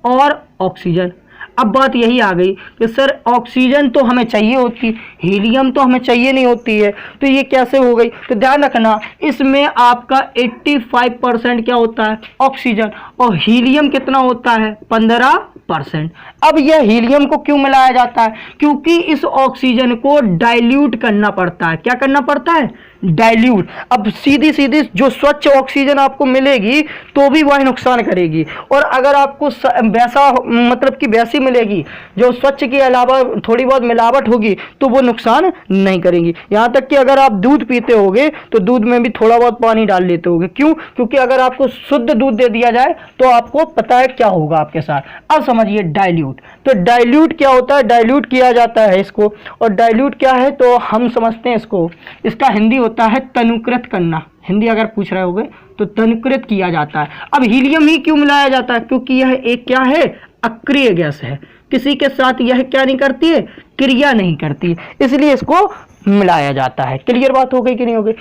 और ऑक्सीजन। अब बात यही आ गई कि सर ऑक्सीजन तो हमें चाहिए होती, हीलियम तो हमें चाहिए नहीं होती है, तो ये कैसे हो गई। तो ध्यान रखना, इसमें आपका 85% क्या होता है, ऑक्सीजन, और हीलियम कितना होता है, 15%। अब यह हीलियम को क्यों मिलाया जाता है, क्योंकि इस ऑक्सीजन को डाइल्यूट करना पड़ता है। क्या करना पड़ता है, डाइल्यूट। अब सीधी सीधी जो स्वच्छ ऑक्सीजन आपको मिलेगी तो भी वह नुकसान करेगी, और अगर आपको वैसा मतलब कि वैसी मिलेगी जो स्वच्छ के अलावा थोड़ी बहुत मिलावट होगी तो वो नुकसान नहीं करेगी। यहाँ तक कि अगर आप दूध पीते होगे तो दूध में भी थोड़ा बहुत पानी डाल लेते होगे, क्यों? क्योंकि अगर आपको शुद्ध दूध दे दिया जाए तो आपको पता है क्या होगा आपके साथ। अब समझिए डाइल्यूट। तो डाइल्यूट क्या होता है? डाइल्यूट किया जाता है इसको, और डाइल्यूट क्या है तो हम समझते हैं इसको, इसका हिंदी होता है तनुकृत करना। हिंदी अगर पूछ रहे होगे तो तनुकृत किया जाता है। अब हीलियम ही क्यों मिलाया जाता है? क्योंकि यह एक क्या है? अक्रिय गैस है, किसी के साथ यह क्या नहीं करती है? क्रिया नहीं करती, इसलिए इसको मिलाया जाता है। क्लियर बात हो गई कि नहीं हो गई?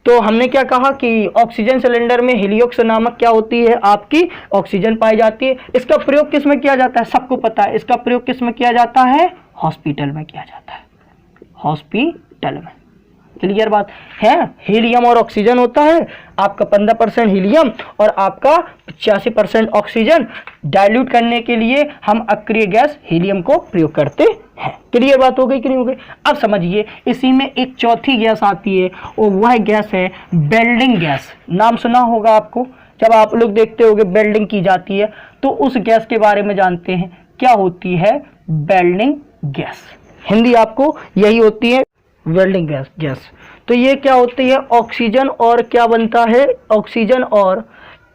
तो हमने क्या कहा कि ऑक्सीजन सिलेंडर में हीलियोक्स नामक क्या होती है? आपकी ऑक्सीजन पाई जाती है। इसका प्रयोग किस में किया जाता है? सबको पता है इसका प्रयोग किस में किया जाता है? हॉस्पिटल में किया जाता है, हॉस्पिटल में। क्लियर बात है? हीलियम और ऑक्सीजन होता है, आपका 15% हीलियम और आपका 85% ऑक्सीजन। डाइल्यूट करने के लिए हम अक्रिय गैस हीलियम को प्रयोग करते हैं। क्लियर बात हो गई कि नहीं हो गई? अब समझिए इसी में एक चौथी गैस आती है और वह गैस है वेल्डिंग गैस। नाम सुना होगा आपको, जब आप लोग देखते होगे वेल्डिंग की जाती है तो उस गैस के बारे में जानते हैं। क्या होती है वेल्डिंग गैस? हिंदी आपको यही होती है, वेल्डिंग गैस। तो ये क्या होती है? ऑक्सीजन और क्या बनता है? ऑक्सीजन और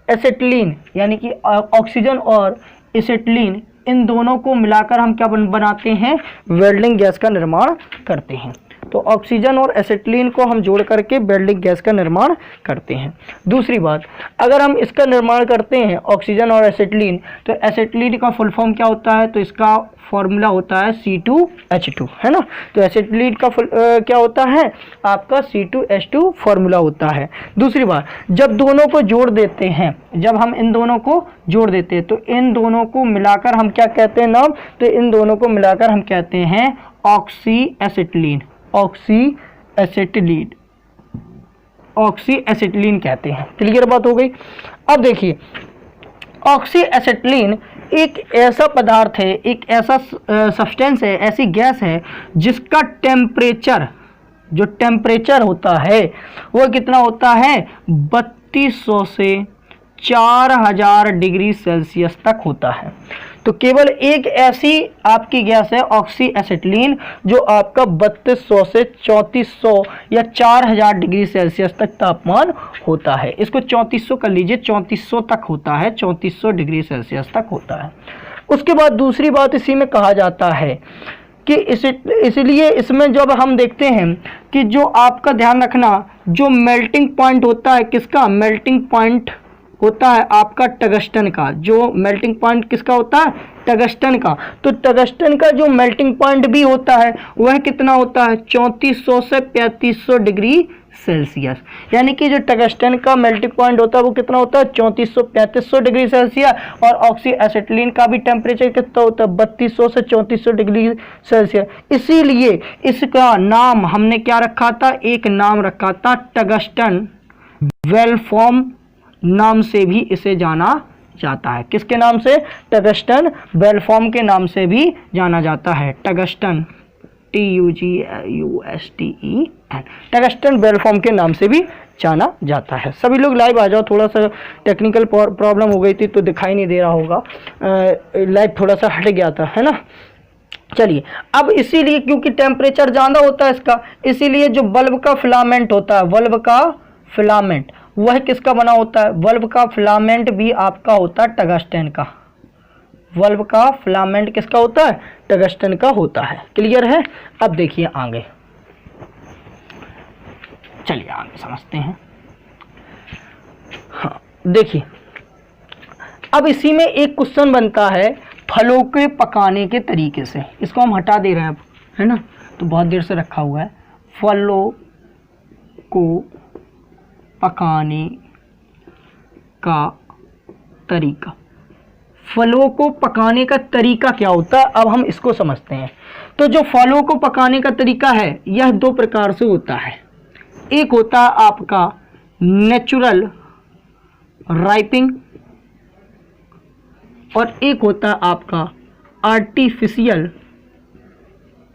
एसिटिलीन, यानी कि ऑक्सीजन और एसिटिलीन, इन दोनों को मिलाकर हम क्या बनाते हैं? वेल्डिंग गैस का निर्माण करते हैं। तो ऑक्सीजन और एसिटिलीन को हम जोड़ करके वेल्डिंग गैस का निर्माण करते हैं। दूसरी बात, अगर हम इसका निर्माण करते हैं ऑक्सीजन और एसिटिलीन, तो एसिटिलीन का फुल फॉर्म क्या होता है? तो इसका फॉर्मूला होता है C2H2, है ना। तो एसिटिलीन का क्या होता है? आपका C2H2 फॉर्मूला होता है। दूसरी बात, जब दोनों को जोड़ देते हैं, जब हम इन दोनों को जोड़ देते हैं तो इन दोनों को मिलाकर हम क्या कहते हैं नाम? तो इन दोनों को मिलाकर हम कहते हैं oxy acetylene. Oxy acetylene, oxy acetylene कहते हैं। क्लियर बात हो गई? अब देखिए ऑक्सी एसिटिलीन एक ऐसा पदार्थ है, एक ऐसा सब्सटेंस है, ऐसी गैस है जिसका टेम्परेचर, जो टेम्परेचर होता है वो कितना होता है? 3200 से 4000 डिग्री सेल्सियस तक होता है। तो केवल एक ऐसी आपकी गैस है ऑक्सी एसिटिलीन जो आपका 3200 से 3400 या 4000 डिग्री सेल्सियस तक तापमान होता है। इसको 3400 कर लीजिए, 3400 तक होता है, 3400 डिग्री सेल्सियस तक होता है। उसके बाद दूसरी बात इसी में कहा जाता है कि इसलिए इसमें जब हम देखते हैं कि जो आपका ध्यान रखना, जो मेल्टिंग पॉइंट होता है, किसका मेल्टिंग पॉइंट होता है? आपका टंगस्टन का। जो मेल्टिंग पॉइंट किसका होता है? टंगस्टन का। तो टंगस्टन का जो मेल्टिंग पॉइंट भी होता है वह कितना होता है? 3400 से 3500 डिग्री सेल्सियस। यानी कि जो टंगस्टन का मेल्टिंग पॉइंट होता है वो कितना होता है? 3400-3500 डिग्री सेल्सियस। और ऑक्सी एसिटिलीन का भी टेम्परेचर कितना होता है? 3200 से 3400 डिग्री सेल्सियस। इसीलिए इसका नाम हमने क्या रखा था? एक नाम रखा था टंगस्टन वेलफॉर्म नाम से भी इसे जाना जाता है। किसके नाम से? टंगस्टन वेलफॉर्म के नाम से भी जाना जाता है। टंगस्टन, TUGUSTEN, टंगस्टन वेलफॉर्म के नाम से भी जाना जाता है। सभी लोग लाइव आ जाओ, थोड़ा सा टेक्निकल प्रॉब्लम हो गई थी तो दिखाई नहीं दे रहा होगा, लाइव थोड़ा सा हट गया था, है ना। चलिए, अब इसीलिए क्योंकि टेम्परेचर ज़्यादा होता है इसका, इसीलिए जो बल्ब का फिलामेंट होता है, बल्ब का फिलामेंट, वह किसका बना होता है? बल्ब का फिलामेंट भी आपका होता है टंगस्टन का। बल्ब का फिलामेंट किसका होता है? टंगस्टन का होता है। क्लियर है? अब देखिए आगे, चलिए आगे समझते हैं। हाँ देखिए, अब इसी में एक क्वेश्चन बनता है फलों के पकाने के तरीके से। इसको हम हटा दे रहे हैं अब, है ना, तो बहुत देर से रखा हुआ है। फलों को पकाने का तरीका, फलों को पकाने का तरीका क्या होता है? अब हम इसको समझते हैं। तो जो फलों को पकाने का तरीका है यह दो प्रकार से होता है। एक होता है आपका नेचुरल राइपिंग और एक होता है आपका आर्टिफिशियल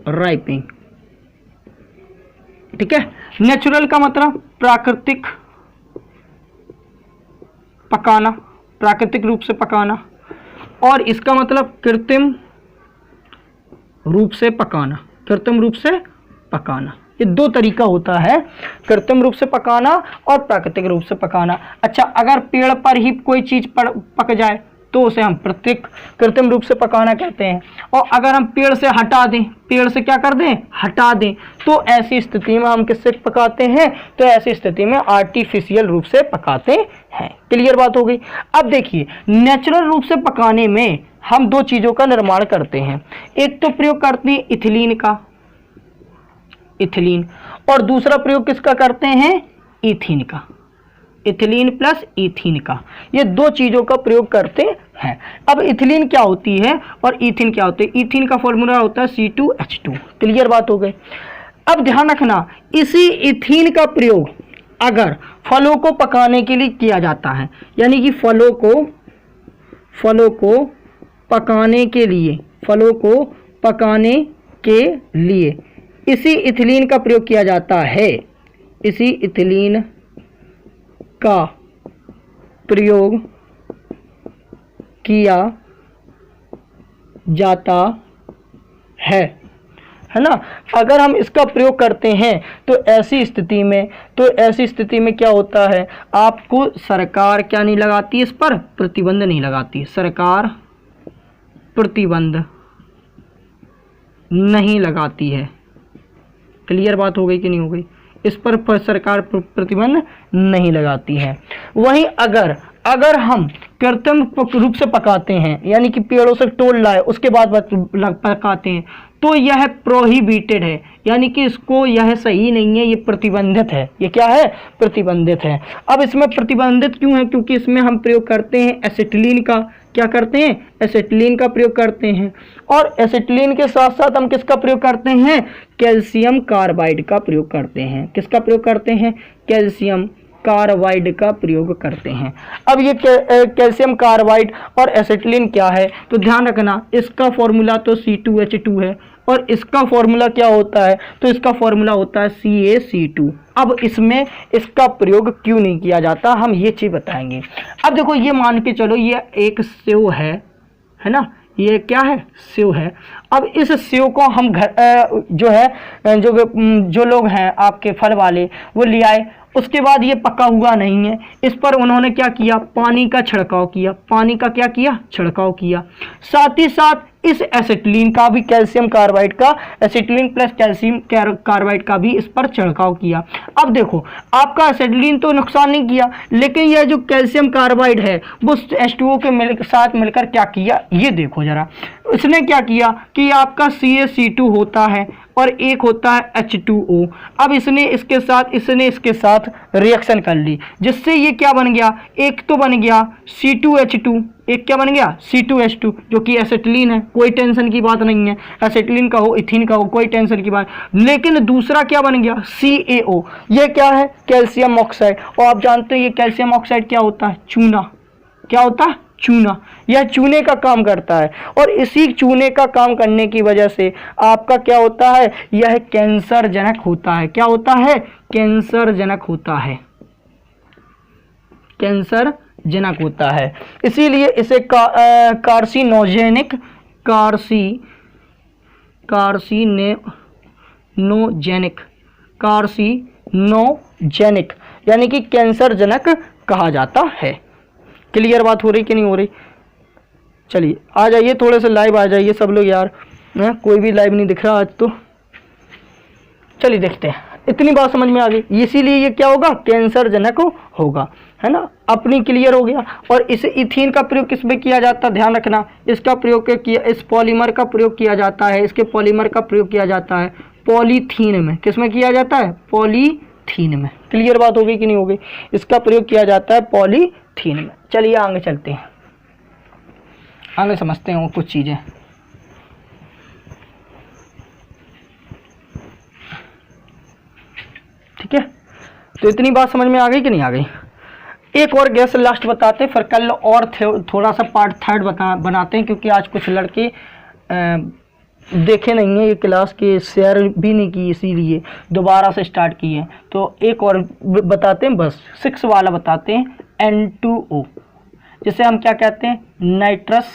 राइपिंग। ठीक है। नेचुरल का मतलब प्राकृतिक पकाना, प्राकृतिक रूप से पकाना, और इसका मतलब कृत्रिम रूप से पकाना, कृत्रिम रूप से पकाना। ये दो तरीका होता है, कृत्रिम रूप से पकाना और प्राकृतिक रूप से पकाना। अच्छा, अगर पेड़ पर ही कोई चीज पक जाए तो उसे हम कृत्रिम रूप से पकाना कहते हैं, और अगर हम पेड़ से हटा दें, पेड़ से क्या कर दें, हटा दें, तो ऐसी स्थिति में हम किससे पकाते हैं, तो ऐसी स्थिति में आर्टिफिशियल रूप से पकाते हैं। क्लियर बात हो गई। अब देखिए, नेचुरल रूप से पकाने में हम दो चीज़ों का निर्माण करते हैं। एक तो प्रयोग करते हैं इथिलीन का, इथिलीन, और दूसरा प्रयोग किसका करते हैं, ईथीन का, इथिलीन प्लस ईथीन का। ये दो चीज़ों का प्रयोग करते हैं। अब इथिलीन क्या होती है और ईथीन क्या होती है, ईथीन का फॉर्मूला होता है C2H2। क्लियर बात हो गई। अब ध्यान रखना, इसी इथीन का प्रयोग अगर फलों को पकाने के लिए किया जाता है, यानी कि फलों को पकाने के लिए, फलों को पकाने के लिए इसी इथिलीन का प्रयोग किया जाता है, इसी इथिलीन का प्रयोग किया जाता है ना। अगर हम इसका प्रयोग करते हैं तो ऐसी स्थिति में क्या होता है, आपको सरकार क्या नहीं लगाती, इस पर प्रतिबंध नहीं लगाती, सरकार प्रतिबंध नहीं लगाती है। क्लियर बात हो गई कि नहीं हो गई, इस पर सरकार प्रतिबंध नहीं लगाती है। वहीं अगर हम कृत्रिम रूप से पकाते हैं, यानी कि पेड़ों से तोड़ लाए उसके बाद पकाते हैं, तो यह प्रोहिबिटेड है, यानी कि इसको, यह सही नहीं है, ये प्रतिबंधित है। ये क्या है, प्रतिबंधित है। अब इसमें प्रतिबंधित क्यों है, क्योंकि इसमें हम प्रयोग करते हैं एसिटिलीन का, क्या करते हैं, एसिटिलीन का प्रयोग करते हैं, और एसिटिलीन के साथ साथ हम किसका प्रयोग करते हैं, कैल्शियम कार्बाइड का प्रयोग करते हैं। किसका प्रयोग करते हैं, कैल्शियम कार्बाइड का प्रयोग करते हैं। अब ये कैल्शियम कार्बाइड और एसिटिलीन क्या है, तो ध्यान रखना, इसका फॉर्मूला तो C2H2 है, और इसका फॉर्मूला क्या होता है, तो इसका फॉर्मूला होता है CaC2। अब इसमें इसका प्रयोग क्यों नहीं किया जाता, हम ये चीज़ बताएंगे। अब देखो, ये मान के चलो, ये एक सेव है ना, ये क्या है, सेव है। अब इस सेव को हम जो लोग हैं आपके फल वाले, वो ले आए, उसके बाद ये पका हुआ नहीं है, इस पर उन्होंने क्या किया, पानी का छिड़काव किया, पानी का क्या किया, छिड़काव किया। साथ ही साथ इस एसिटिलीन का भी, कैल्शियम कार्बाइड का, एसिटिलीन प्लस कैल्शियम कार्बाइड का भी इस पर छिड़काव किया। अब देखो, आपका एसिटिलीन तो नुकसान नहीं किया, लेकिन यह जो कैल्शियम कार्बाइड है वो H2O के साथ मिलकर क्या किया, ये देखो जरा, इसने क्या किया कि आपका CaC2 होता है और एक होता है H2O। अब इसने इसके साथ रिएक्शन कर ली, जिससे ये क्या बन गया, एक तो बन गया C2H2, एक क्या बन गया, C2H2, जो कि एसिटिलीन है, कोई टेंशन की बात नहीं है, एसिटिलीन का हो, इथीन का हो, कोई टेंशन की बात। लेकिन दूसरा क्या बन गया, CaO, ये क्या है, कैल्शियम ऑक्साइड। और आप जानते हैं ये कैल्शियम ऑक्साइड क्या होता है, चूना। क्या होता है, चूना। यह चूने का काम करता है, और इसी चूने का काम करने की वजह से आपका क्या होता है, यह कैंसर जनक होता है। क्या होता है, कैंसर जनक होता है, कैंसर जनक होता है। इसीलिए इसे कार्सिनोजेनिक यानी कि कैंसर जनक कहा जाता है। क्लियर बात हो रही कि नहीं हो रही। चलिए आ जाइए, थोड़े से लाइव आ जाइए सब लोग यार, कोई भी लाइव नहीं दिख रहा आज तो। चलिए देखते हैं, इतनी बात समझ में आ गई। इसीलिए ये क्या होगा, कैंसर जनक होगा, है ना। अपनी क्लियर हो गया। और इस इथीन का प्रयोग किस में किया जाता है, ध्यान रखना, इसका प्रयोग किया, इस पॉलीमर का प्रयोग किया जाता है, इसके पॉलीमर का प्रयोग किया जाता है पॉलीथीन में। किस में किया जाता है, पॉलीथीन में। क्लियर बात हो गई कि नहीं हो गई। इसका प्रयोग किया जाता है पॉलीथीन में। चलिए आगे चलते हैं, आगे समझते हैं कुछ चीज़ें। ठीक है, तो इतनी बात समझ में आ गई कि नहीं आ गई। एक और गैस लास्ट बताते, फिर कल और थोड़ा सा पार्ट थर्ड बनाते हैं, क्योंकि आज कुछ लड़के देखे नहीं है ये क्लास के, शेयर भी नहीं की, इसीलिए दोबारा से स्टार्ट किए हैं। तो एक और बताते हैं, बस 6 वाला बताते हैं, N2O, जिसे हम क्या कहते हैं, नाइट्रस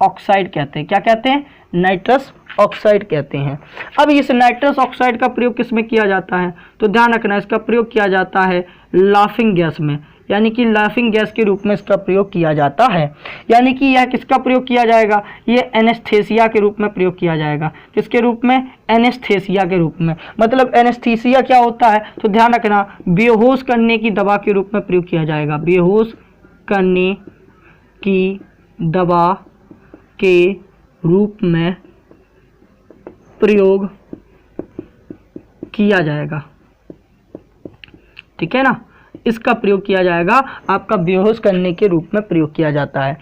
ऑक्साइड कहते हैं। क्या कहते हैं, नाइट्रस ऑक्साइड कहते हैं। अब इस नाइट्रस ऑक्साइड का प्रयोग किस में किया जाता है, तो ध्यान रखना इसका प्रयोग किया जाता है लाफिंग गैस में, यानी कि लाफिंग गैस के रूप में इसका प्रयोग किया जाता है। यानी कि यह किसका प्रयोग किया जाएगा, ये एनेस्थेसिया के रूप में प्रयोग किया जाएगा। किसके रूप में, एनेस्थेसिया के रूप में। मतलब एनेस्थेसिया क्या होता है, तो ध्यान रखना बेहोश करने की दवा के रूप में प्रयोग किया जाएगा। बेहोश करने की दवा के रूप में प्रयोग किया जाएगा, ठीक है ना, इसका प्रयोग किया जाएगा, आपका बेहोश करने के रूप में प्रयोग किया जाता है।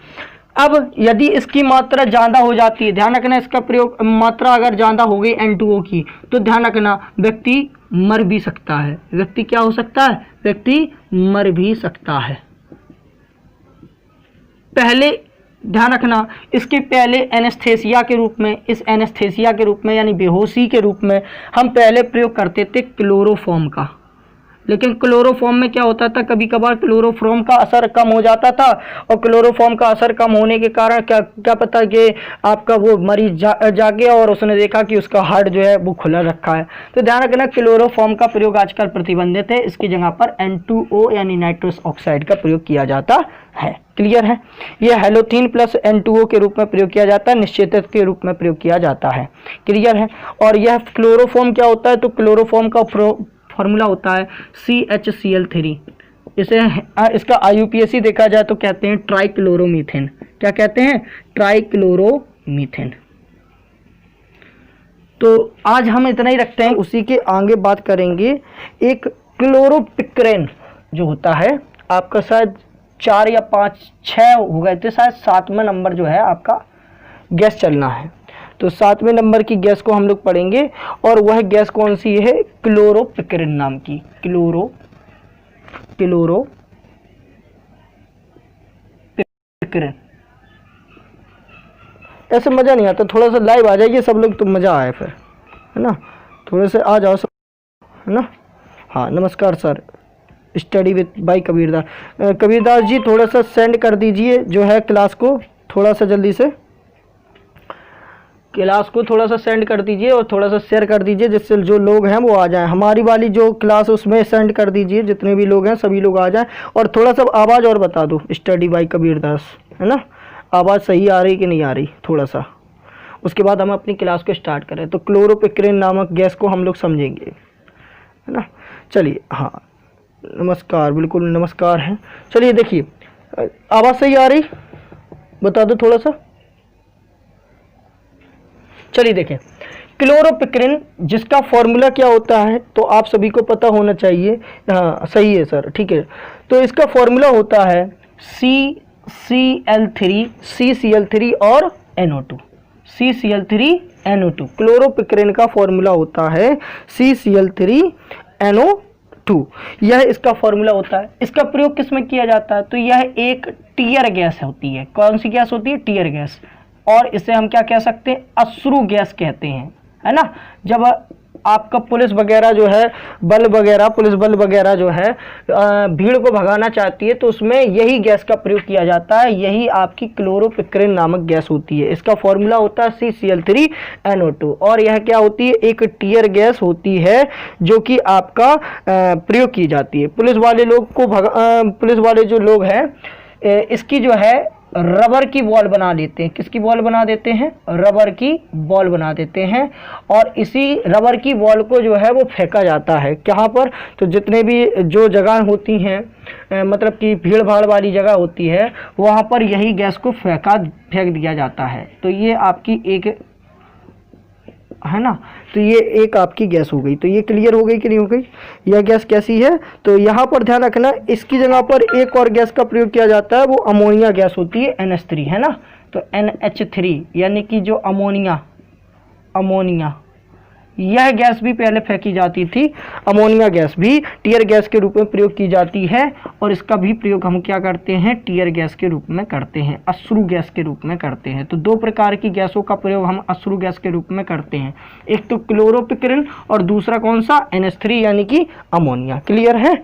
अब यदि इसकी मात्रा ज़्यादा हो जाती है, ध्यान रखना इसका प्रयोग मात्रा अगर ज़्यादा हो गई N2O की, तो ध्यान रखना व्यक्ति मर भी सकता है। व्यक्ति क्या हो सकता है, व्यक्ति मर भी सकता है। पहले ध्यान रखना इसके पहले एनेस्थेसिया के रूप में, इस एनेस्थेसिया के रूप में यानी बेहोशी के रूप में हम पहले प्रयोग करते थे क्लोरोफॉर्म का। लेकिन क्लोरोफॉर्म में क्या होता था, कभी कभार क्लोरोफॉर्म का असर कम हो जाता था, और क्लोरोफॉर्म का असर कम होने के कारण क्या पता कि आपका वो मरीज जाग गया और उसने देखा कि उसका हार्ट जो है वो खुला रखा है। तो ध्यान रखना क्लोरोफॉर्म का प्रयोग आजकल प्रतिबंधित है, इसकी जगह पर N2O यानी नाइट्रस ऑक्साइड का प्रयोग किया जाता है। क्लियर है, यह हेलोथीन प्लस N2O के रूप में प्रयोग किया जाता है, निश्चेतक के रूप में प्रयोग किया जाता है। क्लियर है, और यह क्लोरोफॉर्म क्या होता है, तो क्लोरोफॉर्म का फॉर्मूला होता है CHCl3। इसे इसका IUPAC देखा जाए तो कहते हैं ट्राइक्लोरोमीथेन। क्या कहते हैं, ट्राइक्लोरोमीथेन। तो आज हम इतना ही रखते हैं, उसी के आगे बात करेंगे एक क्लोरोपिक्रेन जो होता है आपका, शायद 4 या 5 6 हो गए थे, शायद 7वां नंबर जो है आपका गैस चलना है। तो 7वें नंबर की गैस को हम लोग पढ़ेंगे, और वह गैस कौन सी है, क्लोरोपिक्रेन नाम की। क्लोरोपिक्रेन। ऐसे मज़ा नहीं आता, थोड़ा सा लाइव आ जाइए सब लोग तो मज़ा आए फिर, है ना, थोड़े से आ जाओ सब, है ना। हाँ नमस्कार sir, study with by Kabirdas. Kabirdas ji थोड़ा सा सेंड कर दीजिए जो है क्लास को, थोड़ा सा जल्दी से क्लास को थोड़ा सा सेंड कर दीजिए, और थोड़ा सा शेयर कर दीजिए, जिससे जो लोग हैं वो आ जाएं। हमारी वाली जो क्लास उसमें सेंड कर दीजिए, जितने भी लोग हैं सभी लोग आ जाएं। और थोड़ा सा आवाज़ और बता दो, स्टडी बाई कबीरदास, है ना, आवाज़ सही आ रही कि नहीं आ रही थोड़ा सा, उसके बाद हम अपनी क्लास को स्टार्ट करें। तो क्लोरोपिक्रेन नामक गैस को हम लोग समझेंगे, है ना। चलिए, हाँ नमस्कार, बिल्कुल नमस्कार है। चलिए देखिए, आवाज़ सही आ रही, बता दो थोड़ा सा। चलिए देखें, क्लोरोपिक्रेन जिसका फॉर्मूला क्या होता है तो आप सभी को पता होना चाहिए। हाँ सही है सर, ठीक है। तो इसका फॉर्मूला होता है CCl3 और NO2। CCl3NO2 क्लोरोपिक्रेन का फॉर्मूला होता है CCl3NO2, यह इसका फॉर्मूला होता है। इसका प्रयोग किस में किया जाता है, तो यह एक टीयर गैस होती है। कौन सी गैस होती है, टीयर गैस, और इसे हम क्या कह सकते हैं, अश्रु गैस कहते हैं, है ना। जब आपका पुलिस वगैरह जो है, पुलिस बल वगैरह जो है भीड़ को भगाना चाहती है, तो उसमें यही गैस का प्रयोग किया जाता है। यही आपकी क्लोरोपिक्रेन नामक गैस होती है। इसका फॉर्मूला होता है CCl3NO2, और यह क्या होती है, एक टीयर गैस होती है जो कि आपका प्रयोग की जाती है। पुलिस वाले जो लोग हैं इसकी जो है रबर की बॉल बना देते हैं। किसकी बॉल बना देते हैं, रबर की बॉल बना देते हैं, और इसी रबर की बॉल को जो है वो फेंका जाता है। कहाँ पर, तो जितने भी जो जगह होती हैं, मतलब कि भीड़ भाड़ वाली जगह होती है, वहाँ पर यही गैस को फेंक दिया जाता है। तो ये आपकी एक, है ना, तो ये एक आपकी गैस हो गई। तो ये क्लियर हो गई कि नहीं हो गई, यह गैस कैसी है। तो यहाँ पर ध्यान रखना, इसकी जगह पर एक और गैस का प्रयोग किया जाता है, वो अमोनिया गैस होती है, NH3, है ना। तो NH3 यानी कि जो अमोनिया यह गैस भी पहले फेंकी जाती थी। अमोनिया गैस भी टीयर गैस के रूप में प्रयोग की जाती है और इसका भी प्रयोग हम क्या करते हैं, टीयर गैस के रूप में करते हैं, अश्रु गैस के रूप में करते हैं। तो दो प्रकार की गैसों का प्रयोग हम अश्रु गैस के रूप में करते हैं, एक तो क्लोरोपिक्रिन और दूसरा कौन सा, NH3 यानी कि अमोनिया। क्लियर है।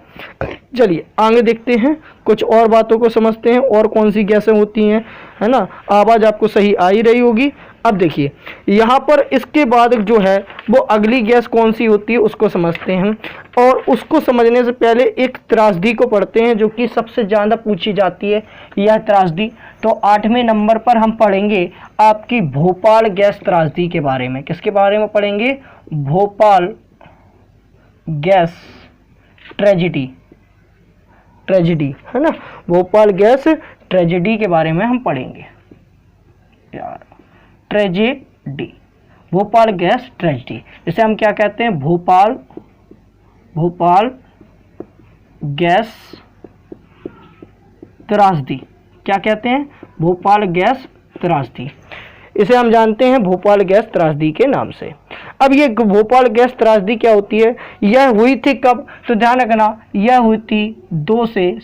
चलिए आगे देखते हैं, कुछ और बातों को समझते हैं और कौन सी गैसें होती हैं, है ना। आवाज़ आपको सही आ ही रही होगी। अब देखिए यहाँ पर इसके बाद जो है वो अगली गैस कौन सी होती है उसको समझते हैं, और उसको समझने से पहले एक त्रासदी को पढ़ते हैं जो कि सबसे ज़्यादा पूछी जाती है यह त्रासदी। तो 8वें नंबर पर हम पढ़ेंगे आपकी भोपाल गैस त्रासदी के बारे में। किसके बारे में पढ़ेंगे, भोपाल गैस ट्रेजिडी है ना, भोपाल गैस ट्रेजिडी के बारे में हम पढ़ेंगे यार, ट्रेजेडी, भोपाल गैस ट्रेजेडी। इसे हम क्या कहते हैं, भोपाल गैस त्रासदी। क्या कहते हैं, भोपाल गैस त्रासदी। इसे हम जानते हैं भोपाल गैस त्रासदी के नाम से। अब ये भोपाल गैस त्रासदी क्या होती है, यह हुई थी कब, तो ध्यान रखना यह हुई थी 2 से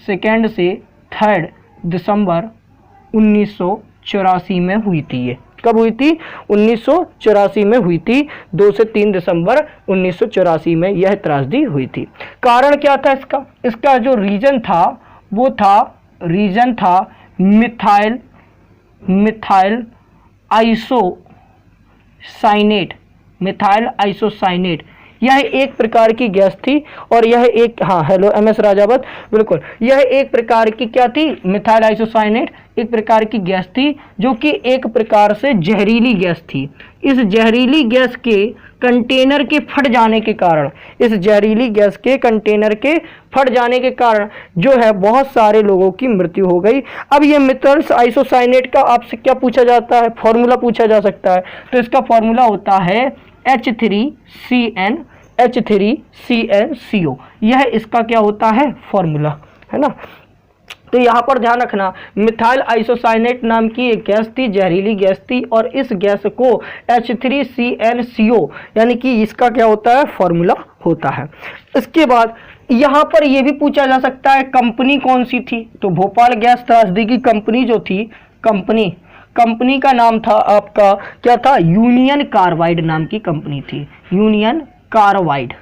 3 दिसंबर 1984 में हुई थी। ये कब हुई थी, 1984 में हुई थी, 2 से 3 दिसंबर 1984 में यह त्रासदी हुई थी। कारण क्या था इसका, इसका जो रीजन था वो था, रीजन था मिथाइल आइसोसाइनेट। यह एक प्रकार की गैस थी और यह एक, हाँ हेलो MS राजावत, बिल्कुल यह एक प्रकार की क्या थी, मिथाइल आइसोसाइनेट एक प्रकार की गैस थी जो कि एक प्रकार से जहरीली गैस थी। इस जहरीली गैस के कंटेनर के फट जाने के कारण, इस जहरीली गैस के कंटेनर के फट जाने के कारण जो है बहुत सारे लोगों की मृत्यु हो गई। अब ये मिथाइल आइसोसाइनेट का आपसे क्या पूछा जाता है, फॉर्मूला पूछा जा सकता है। तो इसका फॉर्मूला होता है H3CnCO। यह इसका क्या होता है, फॉर्मूला, है ना। तो यहाँ पर ध्यान रखना मिथाइल आइसोसाइनेट नाम की एक गैस थी, जहरीली गैस थी, और इस गैस को H3CnCO यानी कि इसका क्या होता है, फॉर्मूला होता है। इसके बाद यहाँ पर यह भी पूछा जा सकता है कंपनी कौन सी थी। तो भोपाल गैस त्रासदी की कंपनी जो थी, कंपनी का नाम था आपका क्या था, यूनियन कार्बाइड नाम की कंपनी थी, यूनियन कार्बाइड।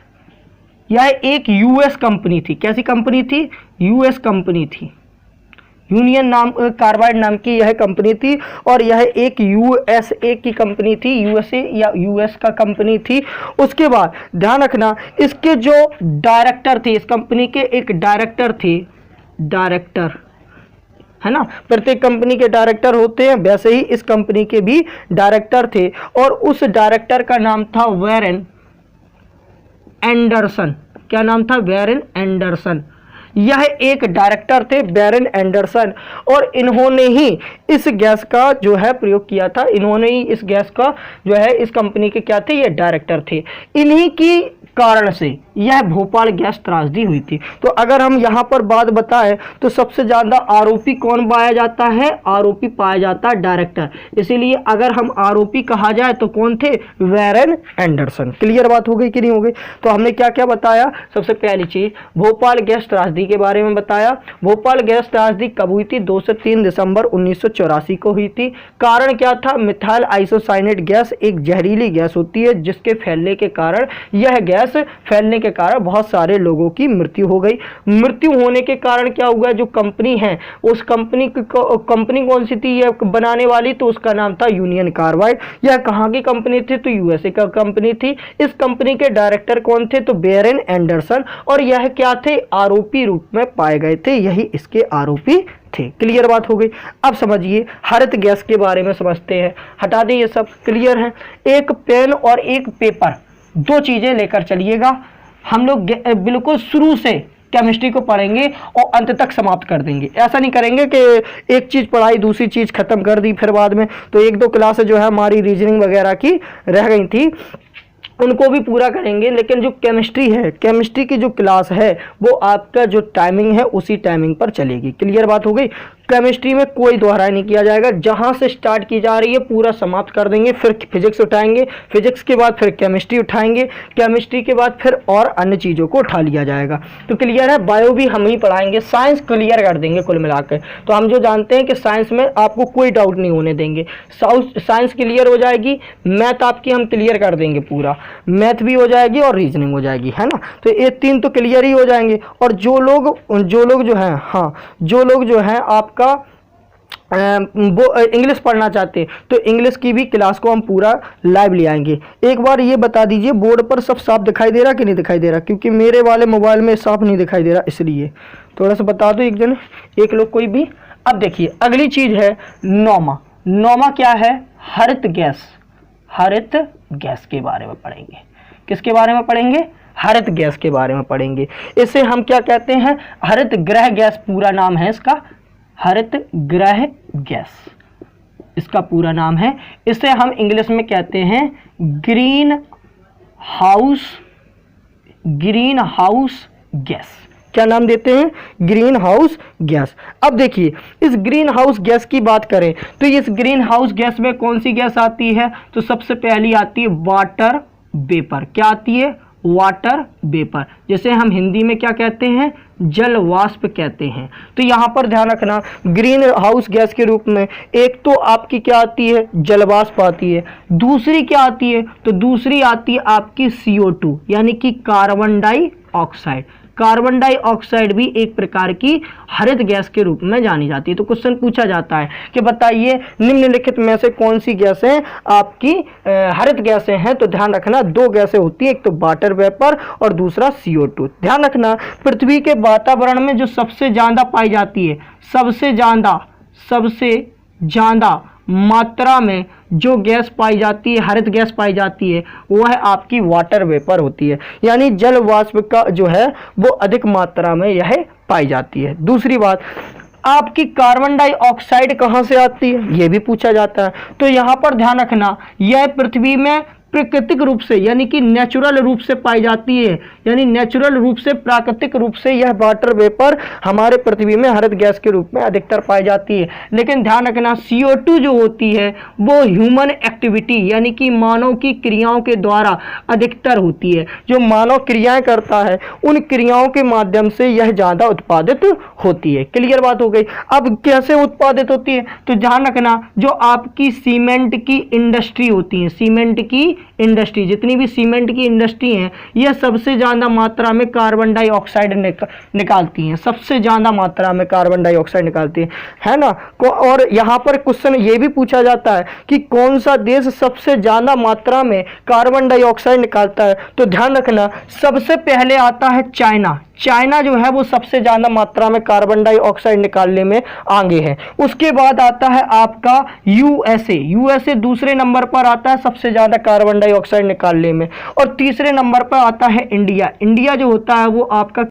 यह एक US कंपनी थी। कैसी कंपनी थी, US कंपनी थी, यूनियन कार्बाइड नाम की यह कंपनी थी, और यह एक USA की कंपनी थी, USA या US का कंपनी थी। उसके बाद ध्यान रखना इसके जो डायरेक्टर थे, इस कंपनी के एक डायरेक्टर थे, डायरेक्टर, है ना, प्रत्येक कंपनी के डायरेक्टर होते हैं, वैसे ही इस कंपनी के भी डायरेक्टर थे, और उस डायरेक्टर का नाम था वेरेन एंडरसन। क्या नाम था, वेरेन एंडरसन। यह एक डायरेक्टर थे, वेरेन एंडरसन, और इन्होंने ही इस गैस का जो है प्रयोग किया था। इन्होंने ही इस गैस का जो है, इस कंपनी के क्या थे, ये डायरेक्टर थे। इन्हीं की कारण से यह भोपाल गैस त्रासदी हुई थी। तो अगर हम यहाँ पर बात बताएं तो सबसे ज़्यादा आरोपी कौन पाया जाता है, आरोपी पाया जाता है डायरेक्टर। इसीलिए अगर हम आरोपी कहा जाए तो कौन थे, वेरेन एंडरसन। क्लियर बात हो गई कि नहीं हो गई। तो हमने क्या क्या बताया, सबसे पहली चीज भोपाल गैस त्रासदी के बारे में बताया। भोपाल गैस त्रासदी कब हुई थी, 2 से 3 दिसंबर 1984 को हुई थी। कारण क्या था, मिथाइल आइसोसाइनेट गैस एक जहरीली गैस होती है जिसके फैलने के कारण, यह गैस फैलने के कारण बहुत सारे लोगों की मृत्यु हो गई। मृत्यु होने के कारण क्या हुआ, जो कंपनी है उस कंपनी कौन सी थी यह बनाने वाली, तो उसका नाम था यूनियन कार्बाइड। यह कहाँ की कंपनी थी, तो USA का कंपनी थी। इस कंपनी के डायरेक्टर कौन थे, तो वेरेन एंडरसन, और यह क्या थे, आरोपी रूप में पाए गए थे, यही इसके आरोपी थे। क्लियर बात हो गई। अब समझिए हरित गैस के बारे में समझते हैं। हटा दें ये सब, क्लियर है। एक पेन और एक पेपर, दो चीजें लेकर चलिएगा। हम लोग बिल्कुल शुरू से केमिस्ट्री को पढ़ेंगे और अंत तक समाप्त कर देंगे। ऐसा नहीं करेंगे कि एक चीज़ पढ़ाई दूसरी चीज़ खत्म कर दी फिर बाद में। तो 1-2 क्लासें जो है हमारी रीजनिंग वगैरह की रह गई थी, उनको भी पूरा करेंगे। लेकिन जो केमिस्ट्री है, केमिस्ट्री की जो क्लास है वो आपका जो टाइमिंग है उसी टाइमिंग पर चलेगी। क्लियर बात हो गई। केमिस्ट्री में कोई दोहराई नहीं किया जाएगा, जहां से स्टार्ट की जा रही है पूरा समाप्त कर देंगे, फिर फिजिक्स उठाएंगे, फिजिक्स के बाद फिर केमिस्ट्री उठाएंगे, केमिस्ट्री के बाद फिर और अन्य चीज़ों को उठा लिया जाएगा। तो क्लियर है, बायो भी हम ही पढ़ाएंगे, साइंस क्लियर कर देंगे कुल मिलाकर। तो हम जो जानते हैं कि साइंस में आपको कोई डाउट नहीं होने देंगे, साइंस क्लियर हो जाएगी, मैथ आपकी हम क्लियर कर देंगे, पूरा मैथ भी हो जाएगी और रीजनिंग हो जाएगी, है ना। तो ये 3 तो क्लियर ही हो जाएंगे। और जो लोग जो हैं, हाँ, जो लोग जो हैं आपका वो इंग्लिश पढ़ना चाहते हैं तो इंग्लिश की भी क्लास को हम पूरा लाइव ले आएंगे। एक बार ये बता दीजिए, बोर्ड पर सब साफ दिखाई दे रहा कि नहीं दिखाई दे रहा? क्योंकि मेरे वाले मोबाइल में साफ नहीं दिखाई दे रहा, इसलिए थोड़ा सा बता दो एक लोग कोई भी। अब देखिए अगली चीज़ है नौमा। नौमा क्या है? हरित गैस। हरित गैस के बारे में पढ़ेंगे। किसके बारे में पढ़ेंगे? हरित गैस के बारे में पढ़ेंगे। इसे हम क्या कहते हैं? हरित गृह गैस पूरा नाम है इसका, हरित गृह गैस इसका पूरा नाम है। इसे हम इंग्लिश में कहते हैं ग्रीन हाउस गैस। क्या नाम देते हैं? Green house gas. अब देखिए इस ग्रीन हाउस गैस की बात करें तो इस ग्रीन हाउस गैस में कौन सी गैस आती है? तो सबसे पहली आती है वाटर वेपर। क्या आती है? वाटर वेपर, जैसे हम हिंदी में क्या कहते हैं? जल वाष्प कहते हैं। तो यहाँ पर ध्यान रखना, ग्रीन हाउस गैस के रूप में एक तो आपकी क्या आती है? जल वाष्प आती है। दूसरी क्या आती है? तो दूसरी आती है आपकी CO2 यानी कि कार्बन डाइऑक्साइड। कार्बन डाइऑक्साइड भी एक प्रकार की हरित गैस के रूप में जानी जाती है। तो क्वेश्चन पूछा जाता है कि बताइए निम्नलिखित में से कौन सी गैसें आपकी हरित गैसें हैं? तो ध्यान रखना 2 गैसें होती हैं, एक तो वाटर वेपर और दूसरा CO2। ध्यान रखना पृथ्वी के वातावरण में जो सबसे ज़्यादा पाई जाती है, सबसे ज़्यादा मात्रा में जो गैस पाई जाती है, हरित गैस पाई जाती है, वो है आपकी वाटर वेपर होती है, यानी जल वाष्प का जो है वो अधिक मात्रा में यह पाई जाती है। दूसरी बात, आपकी कार्बन डाइऑक्साइड कहाँ से आती है? ये भी पूछा जाता है। तो यहाँ पर ध्यान रखना, यह पृथ्वी में प्राकृतिक रूप से यानी कि नेचुरल रूप से पाई जाती है, यानी नेचुरल रूप से, प्राकृतिक रूप से यह वाटर वेपर हमारे पृथ्वी में हरित गैस के रूप में अधिकतर पाई जाती है। लेकिन ध्यान रखना CO2 जो होती है वो ह्यूमन एक्टिविटी यानी कि मानव की क्रियाओं के द्वारा अधिकतर होती है। जो मानव क्रियाएं करता है उन क्रियाओं के माध्यम से यह ज़्यादा उत्पादित होती है। क्लियर बात हो गई। अब कैसे उत्पादित होती है? तो ध्यान रखना, जो आपकी सीमेंट की इंडस्ट्री होती है, सीमेंट की इंडस्ट्री, जितनी भी सीमेंट की इंडस्ट्री है, यह सबसे ज़्यादा मात्रा में कार्बन डाइऑक्साइड निकालती हैं, सबसे ज़्यादा मात्रा में कार्बन डाइऑक्साइड निकालती है ना। और यहाँ पर क्वेश्चन ये भी पूछा जाता है कि कौन सा देश सबसे ज़्यादा मात्रा में कार्बन डाइऑक्साइड निकालता है? तो ध्यान रखना सबसे पहले आता है चाइना। चाइना जो है वो सबसे ज़्यादा मात्रा में कार्बन डाइऑक्साइड निकालने में आगे है। उसके बाद आता है आपका यूएसए दूसरे नंबर पर आता है सबसे ज़्यादा कार्बन डाइऑक्साइड निकालने में। और तीसरे नंबर पर आता है इंडिया जो होता है वो आपका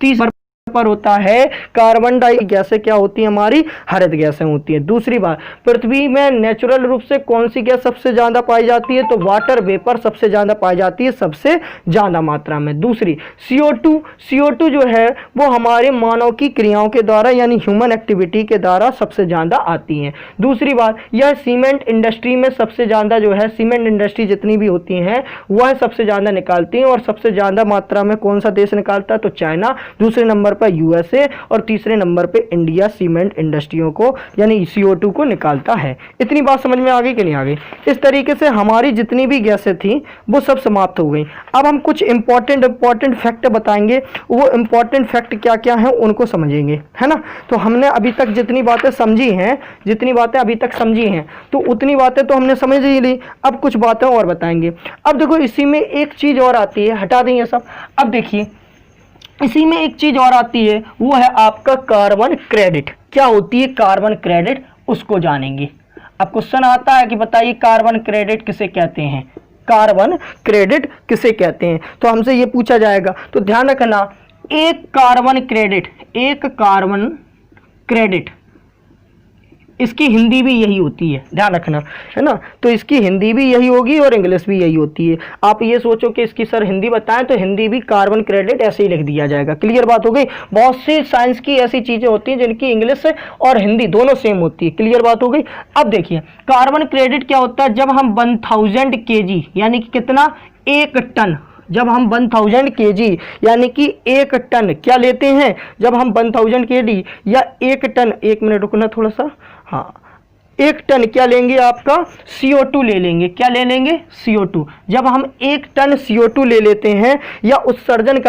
तीसरे पर होता है कार्बन डाई गैसें क्या होती है? हमारी हरित गैसें होती है। दूसरी बात, पृथ्वी में नेचुरल रूप से कौन सी गैस सबसे ज़्यादा पाई जाती है? तो वाटर वेपर सबसे ज़्यादा पाई जाती है, सबसे ज़्यादा मात्रा में। दूसरी CO2 जो है वो हमारे मानव की क्रियाओं के द्वारा यानी ह्यूमन एक्टिविटी के द्वारा सबसे ज़्यादा आती हैं। दूसरी बात, यह सीमेंट इंडस्ट्री में सबसे ज़्यादा जो है, सीमेंट इंडस्ट्री जितनी भी होती हैं वह सबसे ज़्यादा निकालती हैं। और सबसे ज़्यादा मात्रा में कौन सा देश निकालता है? तो चाइना, दूसरे नंबर पर यूएसए और तीसरे नंबर पे इंडिया सीमेंट इंडस्ट्रियों को यानी CO2 को निकालता है। इतनी बात समझ में आ गई कि नहीं आ गई? इस तरीके से हमारी जितनी भी गैसें थी वो सब समाप्त हो गई। अब हम कुछ इंपॉर्टेंट फैक्ट बताएंगे, वो इंपॉर्टेंट फैक्ट क्या क्या हैं उनको समझेंगे, है ना। तो हमने अभी तक जितनी बातें समझी हैं, तो उतनी बातें तो हमने समझ ही ली। अब कुछ बातें और बताएंगे। अब देखो इसी में एक चीज़ और आती है, हटा दें ये सब। अब देखिए इसी में एक चीज और आती है, वो है आपका कार्बन क्रेडिट। क्या होती है कार्बन क्रेडिट? उसको जानेंगे। अब क्वेश्चन आता है कि बताइए कार्बन क्रेडिट किसे कहते हैं? कार्बन क्रेडिट किसे कहते हैं? तो हमसे ये पूछा जाएगा। तो ध्यान रखना, एक कार्बन क्रेडिट इसकी हिंदी भी यही होती है, ध्यान रखना, है ना। तो इसकी हिंदी भी यही होगी और इंग्लिश भी यही होती है। आप ये सोचो कि इसकी सर हिंदी बताएं तो हिंदी भी कार्बन क्रेडिट ऐसे ही लिख दिया जाएगा। क्लियर बात हो गई। बहुत सी साइंस की ऐसी चीज़ें होती हैं जिनकी इंग्लिश और हिंदी दोनों सेम होती है। क्लियर बात हो गई। अब देखिए कार्बन क्रेडिट क्या होता है, जब हम 1000 kg यानी कि कितना, 1 टन, जब हम 1000 kg यानी कि 1 टन क्या लेते हैं, जब हम 1000 kg या 1 टन, 1 मिनट रुकना थोड़ा सा, हाँ, 1 टन क्या लेंगे आपका CO2 ले लेंगे। क्या ले लेंगे, CO2। जब हम 1 टन CO2 ले लेते हैं या उत्सर्जन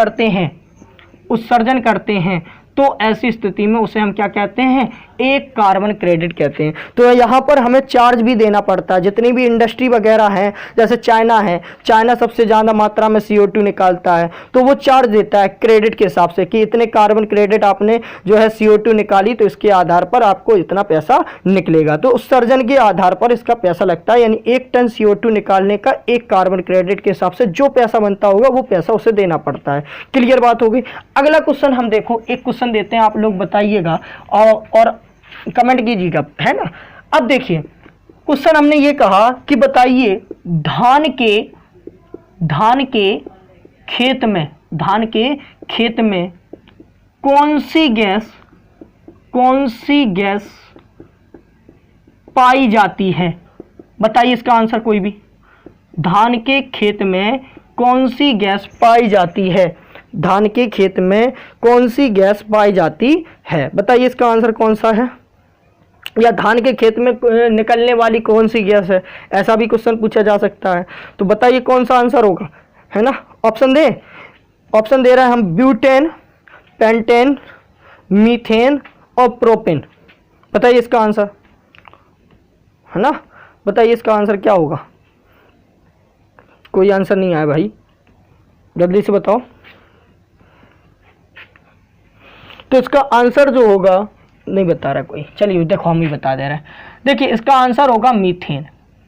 करते हैं तो ऐसी स्थिति में उसे हम क्या कहते हैं, एक कार्बन क्रेडिट कहते हैं। तो यहाँ पर हमें चार्ज भी देना पड़ता है। जितनी भी इंडस्ट्री वगैरह हैं, जैसे चाइना है, चाइना सबसे ज़्यादा मात्रा में CO2 निकालता है, तो वो चार्ज देता है क्रेडिट के हिसाब से कि इतने कार्बन क्रेडिट आपने जो है CO2 निकाली तो इसके आधार पर आपको इतना पैसा निकलेगा। तो उत्सर्जन के आधार पर इसका पैसा लगता है, यानी 1 टन CO2 निकालने का 1 कार्बन क्रेडिट के हिसाब से जो पैसा बनता होगा वो पैसा उसे देना पड़ता है। क्लियर बात हो गई। अगला क्वेश्चन हम देखो, एक क्वेश्चन देते हैं, आप लोग बताइएगा और कमेंट कीजिएगा, है ना। अब देखिए क्वेश्चन हमने ये कहा कि बताइए धान के खेत में कौन सी गैस पाई जाती है। बताइए इसका आंसर कोई भी। धान के खेत में कौन सी गैस पाई जाती है, धान के खेत में कौन सी गैस पाई जाती है, बताइए इसका आंसर कौन सा है। या धान के खेत में निकलने वाली कौन सी गैस है, ऐसा भी क्वेश्चन पूछा जा सकता है। तो बताइए कौन सा आंसर होगा, है ना। ऑप्शन दे रहे हैं हम, ब्यूटेन, पेंटेन, मीथेन और प्रोपेन। बताइए इसका आंसर, है ना। बताइए इसका आंसर क्या होगा। कोई आंसर नहीं आया भाई, जल्दी से बताओ। तो इसका आंसर जो होगा, नहीं बता रहा कोई, चलिए देखो हम ही बता दे रहे हैं। देखिए इसका आंसर होगा मीथेन।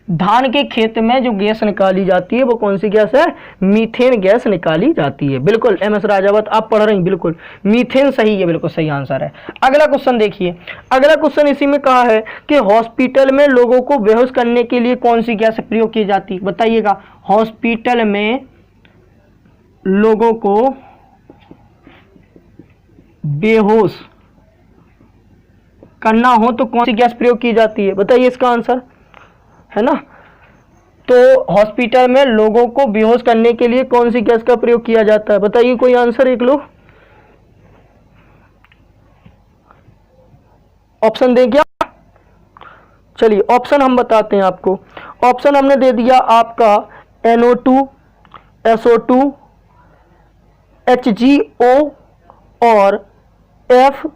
धान के खेत में जो गैस निकाली जाती है वो कौन सी गैस है, मीथेन गैस निकाली जाती है। बिल्कुल MS राजावत आप पढ़ रही हैं, बिल्कुल मीथेन सही है, बिल्कुल सही आंसर है। अगला क्वेश्चन देखिए, अगला क्वेश्चन इसी में कहा है कि हॉस्पिटल में लोगों को बेहोश करने के लिए कौन सी गैस प्रयोग की जाती है। बताइएगा, हॉस्पिटल में लोगों को बेहोश करना हो तो कौन सी गैस प्रयोग की जाती है। बताइए इसका आंसर, है ना। तो हॉस्पिटल में लोगों को बेहोश करने के लिए कौन सी गैस का प्रयोग किया जाता है। बताइए कोई आंसर एक लोग, ऑप्शन दें क्या। चलिए ऑप्शन हम बताते हैं आपको। ऑप्शन हमने दे दिया आपका NO2, SO2, HGO और F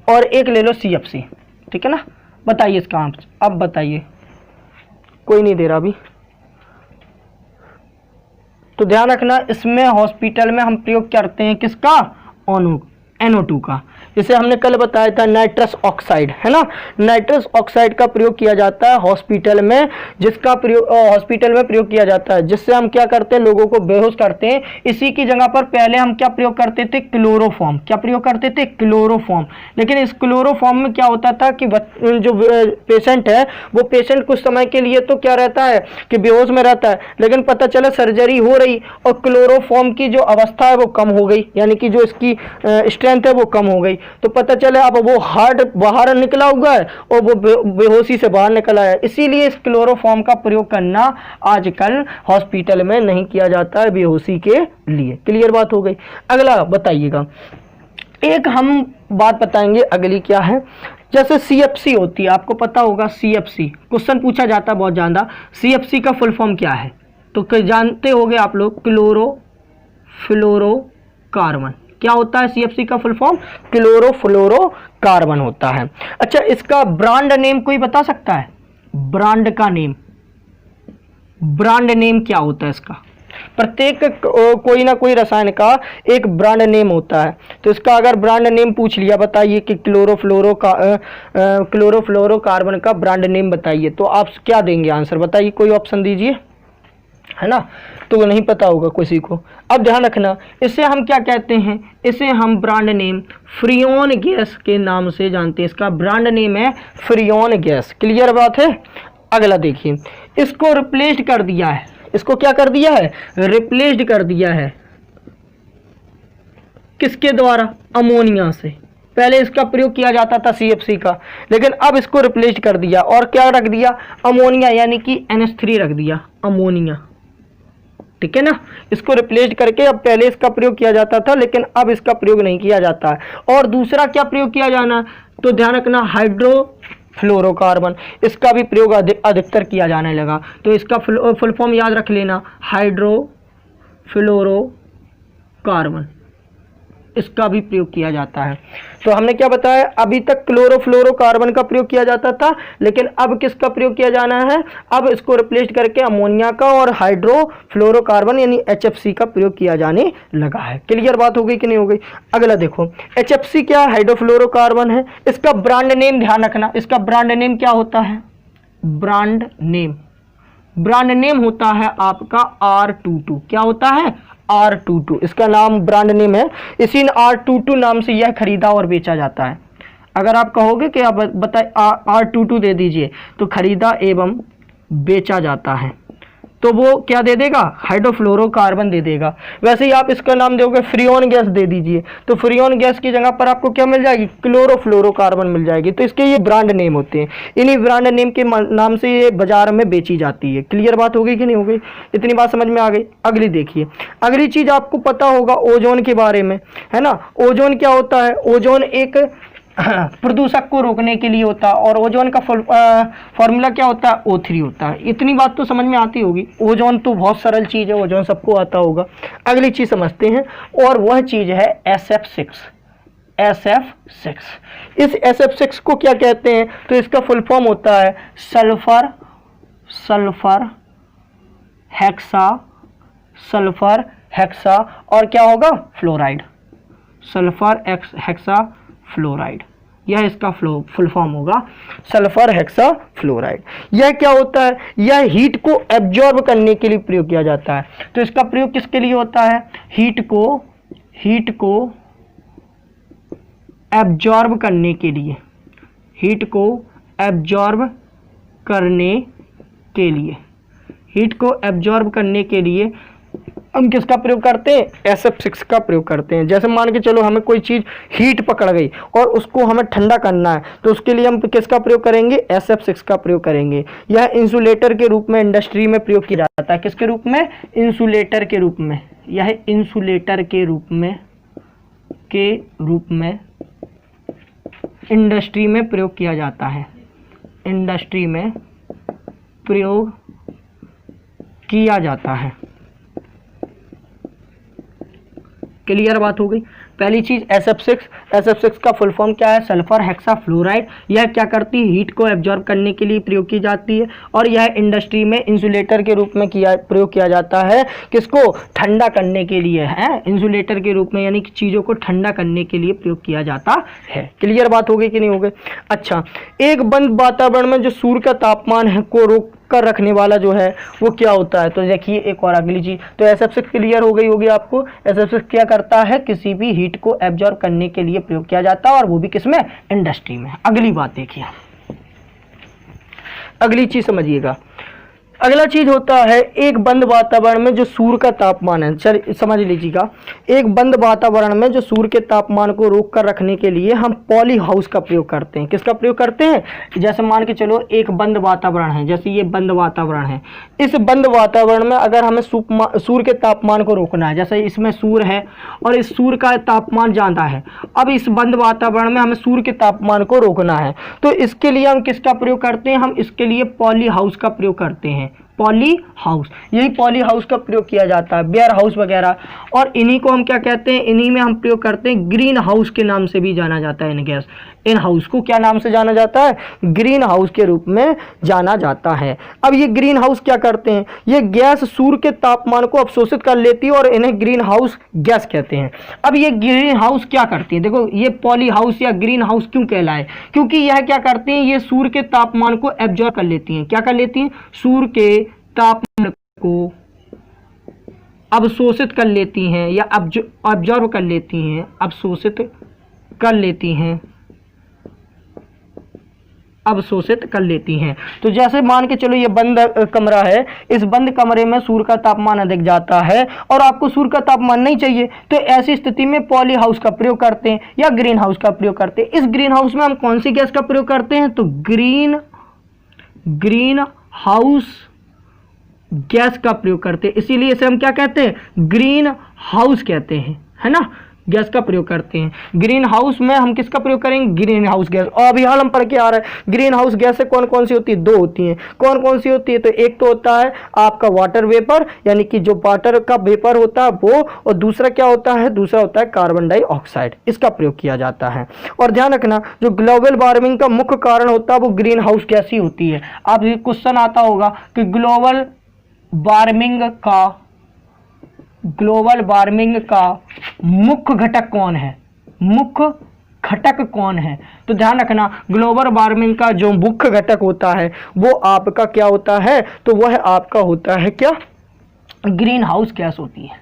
और एक ले लो CFC, ठीक है ना। बताइए इसका आंसर, अब बताइए। कोई नहीं दे रहा अभी। तो ध्यान रखना, इसमें हॉस्पिटल में हम प्रयोग करते हैं किसका, NO2 का। जैसे हमने कल बताया था नाइट्रस ऑक्साइड, है ना। नाइट्रस ऑक्साइड का प्रयोग किया जाता है हॉस्पिटल में, जिसका प्रयोग हॉस्पिटल में प्रयोग किया जाता है, जिससे हम क्या करते हैं, लोगों को बेहोश करते हैं। इसी की जगह पर पहले हम क्या प्रयोग करते थे, क्लोरोफॉर्म। क्या प्रयोग करते थे, क्लोरोफॉर्म। लेकिन इस क्लोरोफॉर्म में क्या होता था कि जो पेशेंट है वो पेशेंट कुछ समय के लिए तो क्या रहता है कि बेहोश में रहता है, लेकिन पता चला सर्जरी हो रही और क्लोरोफॉर्म की जो अवस्था है वो कम हो गई, यानी कि जो इसकी स्ट्रेंथ है वो कम हो गई। तो पता चला अब वो हार्ट बाहर निकला हुआ है और वो बेहोशी से बाहर निकला है। इसीलिए इस क्लोरोफॉर्म का प्रयोग करना आजकल हॉस्पिटल में नहीं किया जाता है बेहोशी के लिए। क्लियर बात हो गई। अगला बताइएगा, एक हम बात बताएंगे, अगली क्या है, जैसे CFC होती है, आपको पता होगा CFC क्वेश्चन पूछा जाता है बहुत ज़्यादा। CFC का फुल फॉर्म क्या है, तो जानते होंगे आप लोग, क्लोरोफ्लोरोकार्बन। क्या होता है CFC का फुल फॉर्म, क्लोरोफ्लोरोकार्बन होता है। अच्छा, इसका ब्रांड नेम कोई बता सकता है, ब्रांड का नेम, ब्रांड नेम क्या होता है इसका। प्रत्येक कोई ना कोई रसायन का एक ब्रांड नेम होता है, तो इसका अगर ब्रांड नेम पूछ लिया, बताइए कि क्लोरोफ्लोरोकार्बन का ब्रांड नेम बताइए, तो आप क्या देंगे आंसर, बताइए कोई ऑप्शन दीजिए। है ना, तो नहीं पता होगा किसी को। अब ध्यान रखना, इसे हम क्या कहते हैं, इसे हम ब्रांड नेम फ्रियोन गैस के नाम से जानते हैं। इसका ब्रांड नेम है फ्रियोन गैस। क्लियर बात है। अगला देखिए, इसको रिप्लेस्ड कर दिया है, इसको क्या कर दिया है, रिप्लेस्ड कर दिया है किसके द्वारा, अमोनिया से। पहले इसका प्रयोग किया जाता था CFC का, लेकिन अब इसको रिप्लेस कर दिया और क्या रख दिया, अमोनिया, यानी कि NH3 रख दिया, अमोनिया। ठीक है ना, इसको रिप्लेस करके अब पहले इसका प्रयोग किया जाता था लेकिन अब इसका प्रयोग नहीं किया जाता है। और दूसरा क्या प्रयोग किया जाना, तो ध्यान रखना, हाइड्रोफ्लोरोकार्बन, इसका भी प्रयोग अधिकतर किया जाने लगा। तो इसका फुल फॉर्म याद रख लेना, हाइड्रोफ्लोरोकार्बन, इसका भी प्रयोग किया जाता है। तो हमने क्या बताया, अभी तक क्लोरोफ्लोरोकार्बन का प्रयोग किया जाता था, लेकिन अब किसका प्रयोग किया जाना है, अब इसको रिप्लेस करके अमोनिया का और हाइड्रोफ्लोरोकार्बन यानी HFC का प्रयोग किया जाने लगा है। क्लियर बात हो गई कि नहीं हो गई। अगला देखो, HFC क्या, हाइड्रोफ्लोरोकार्बन है। इसका ब्रांड नेम ध्यान रखना, इसका ब्रांड नेम क्या होता है, ब्रांड नेम, ब्रांड नेम होता है आपका R22। क्या होता है, R22, इसका नाम ब्रांड नेम है। इसी R22 नाम से यह खरीदा और बेचा जाता है। अगर आप कहोगे कि आप बताए R22 दे दीजिए, तो खरीदा एवं बेचा जाता है, तो वो क्या दे देगा, हाइड्रोफ्लोरोकार्बन दे देगा। वैसे ही आप इसका नाम दोगे फ्रियोन गैस दे दीजिए, तो फ्रियोन गैस की जगह पर आपको क्या मिल जाएगी, क्लोरोफ्लोरोकार्बन मिल जाएगी। तो इसके ये ब्रांड नेम होते हैं, इन्हीं ब्रांड नेम के नाम से ये बाजार में बेची जाती है। क्लियर बात हो गई कि नहीं हो गई, इतनी बात समझ में आ गई। अगली देखिए, अगली चीज आपको पता होगा ओजोन के बारे में, है ना। ओजोन क्या होता है, ओजोन एक प्रदूषक को रोकने के लिए होता है, और ओजोन का फॉर्मूला क्या होता है, O3 होता है। इतनी बात तो समझ में आती होगी। ओजोन तो बहुत सरल चीज़ है, ओजोन सबको आता होगा। अगली चीज़ समझते हैं, और वह चीज़ है SF6। SF6, इस SF6 को क्या कहते हैं, तो इसका फुल फॉर्म होता है सल्फर हेक्सा और क्या होगा, फ्लोराइड, सल्फर हेक्सा फ्लोराइड, यह इसका फुल फॉर्म होगा, सल्फर हेक्सा फ्लोराइड। यह क्या होता है, यह हीट को एब्जॉर्ब करने के लिए प्रयोग किया जाता है। तो इसका प्रयोग किसके लिए होता है, हीट को एब्जॉर्ब करने के लिए, हीट को एब्जॉर्ब करने के लिए हम किसका प्रयोग करते हैं, SF6 का प्रयोग करते हैं। जैसे मान के चलो हमें कोई चीज़ हीट पकड़ गई और उसको हमें ठंडा करना है, तो उसके लिए हम किसका प्रयोग करेंगे, SF6 का प्रयोग करेंगे। यह इंसुलेटर के रूप में इंडस्ट्री में प्रयोग किया जाता है। किसके रूप में, इंसुलेटर के रूप में, यह इंसुलेटर के रूप में इंडस्ट्री में प्रयोग किया जाता है, इंडस्ट्री में प्रयोग किया जाता है। क्लियर बात हो गई। पहली चीज SF6 का फुल फॉर्म क्या है, सल्फर हेक्सा फ्लोराइड। यह क्या करती है, हीट को एब्जॉर्ब करने के लिए प्रयोग की जाती है, और यह इंडस्ट्री में इंसुलेटर के रूप में प्रयोग किया जाता है। किसको, ठंडा करने के लिए है, इंसुलेटर के रूप में, यानी कि चीज़ों को ठंडा करने के लिए प्रयोग किया जाता है। क्लियर बात हो गई कि नहीं हो गई। अच्छा, एक बंद वातावरण में जो सूर्य का तापमान है को रोक कर रखने वाला जो है वो क्या होता है, तो देखिए एक और अगली चीज, तो SF6 क्लियर हो गई होगी आपको। SF6 क्या करता है, किसी भी हीट को एब्जॉर्ब करने के लिए प्रयोग किया जाता है, और वो भी किसमें, इंडस्ट्री में। अगली बात देखिए, अगली चीज समझिएगा। अगला चीज होता है, एक बंद वातावरण में जो सूर्य का तापमान है, चल समझ लीजिएगा, एक बंद वातावरण में जो सूर्य के तापमान को रोक कर रखने के लिए हम पॉली हाउस का प्रयोग करते हैं। किसका प्रयोग करते हैं, जैसे मान के चलो एक बंद वातावरण है, जैसे ये बंद वातावरण है, इस बंद वातावरण में अगर हमें सूर्य के तापमान को रोकना है, जैसे इसमें सूर्य है और इस सूर्य का तापमान ज़्यादा है, अब इस बंद वातावरण में हमें सूर्य के तापमान को रोकना है, तो इसके लिए हम किसका प्रयोग करते हैं, हम इसके लिए पॉली हाउस का प्रयोग करते हैं। पॉली हाउस, यही पॉली हाउस का प्रयोग किया जाता है, वेयर हाउस वगैरह, और इन्हीं को हम क्या कहते हैं, इन्हीं में हम प्रयोग करते हैं, ग्रीन हाउस के नाम से भी जाना जाता है। इन गैस, इन हाउस को क्या नाम से जाना जाता है, ग्रीन हाउस के रूप में जाना जाता है। अब ये ग्रीन हाउस क्या करते हैं, ये गैस सूर्य के तापमान को अवशोषित कर लेती है और इन्हें ग्रीन हाउस गैस कहते हैं। अब ये ग्रीन हाउस क्या करती है, देखो ये पॉली हाउस या ग्रीन हाउस क्यों कहलाए, क्योंकि यह क्या करते हैं, ये सूर्य के तापमान को एब्जॉर्ब कर लेती हैं। क्या कर लेती हैं, सूर्य के तापमान को अवशोषित कर लेती हैं या ऑब्जर्व कर लेती हैं, अवशोषित कर लेती हैं, अवशोषित कर लेती हैं। तो जैसे मान के चलो ये बंद कमरा है, इस बंद कमरे में सूर्य का तापमान अधिक जाता है और आपको सूर्य का तापमान नहीं चाहिए, तो ऐसी स्थिति में पॉली हाउस का प्रयोग करते हैं या ग्रीन हाउस का प्रयोग करते हैं। इस ग्रीन हाउस में हम कौन सी गैस का प्रयोग करते हैं? तो ग्रीन हाउस गैस का प्रयोग करते हैं, इसीलिए इसे हम क्या कहते हैं? ग्रीन हाउस कहते हैं, है ना, गैस का प्रयोग करते हैं। ग्रीन हाउस में हम किसका प्रयोग करेंगे? Green house gas. और अभी हाल हम पढ़ के आ रहा है ग्रीन हाउस गैस से कौन कौन सी होती है? दो होती हैं। कौन कौन सी होती है? तो एक तो होता है आपका वाटर वेपर, यानी कि जो वाटर का वेपर होता है वो, और दूसरा क्या होता है? दूसरा होता है कार्बन डाइऑक्साइड, इसका प्रयोग किया जाता है। और ध्यान रखना, जो ग्लोबल वार्मिंग का मुख्य कारण होता है वो ग्रीन हाउस गैस ही होती है। अब ये क्वेश्चन आता होगा कि ग्लोबल वार्मिंग का मुख्य घटक कौन है? मुख्य घटक कौन है? तो ध्यान रखना, ग्लोबल वार्मिंग का जो मुख्य घटक होता है वो आपका क्या होता है? तो वह आपका होता है क्या? ग्रीन हाउस गैस होती है,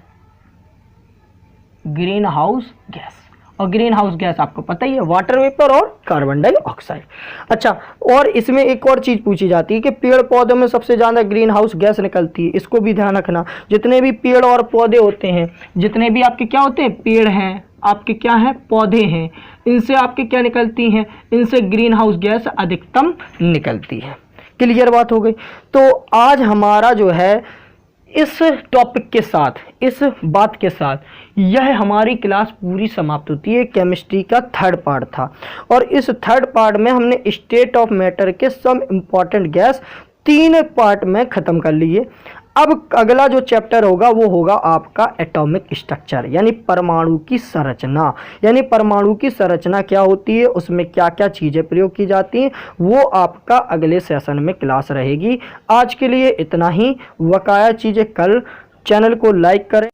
ग्रीन हाउस गैस। और ग्रीन हाउस गैस आपको पता ही है, वाटर वेपर और कार्बन डाइऑक्साइड। अच्छा, और इसमें एक और चीज पूछी जाती है कि पेड़ पौधों में सबसे ज्यादा ग्रीन हाउस गैस निकलती है, इसको भी ध्यान रखना। जितने भी पेड़ और पौधे होते हैं, जितने भी आपके क्या होते हैं? पेड़ हैं, आपके क्या है? पौधे हैं, इनसे आपके क्या निकलती हैं? इनसे ग्रीन हाउस गैस अधिकतम निकलती है। क्लियर बात हो गई। तो आज हमारा जो है इस टॉपिक के साथ, इस बात के साथ यह हमारी क्लास पूरी समाप्त होती है। केमिस्ट्री का थर्ड पार्ट था और इस थर्ड पार्ट में हमने स्टेट ऑफ मैटर के सम इम्पॉर्टेंट गैस 3 पार्ट में ख़त्म कर लिए। अब अगला जो चैप्टर होगा वो होगा आपका एटॉमिक स्ट्रक्चर, यानी परमाणु की संरचना। यानी परमाणु की संरचना क्या होती है, उसमें क्या क्या चीज़ें प्रयोग की जाती हैं, वो आपका अगले सेशन में क्लास रहेगी। आज के लिए इतना ही। बकाया चीज़ें कल। चैनल को लाइक करें।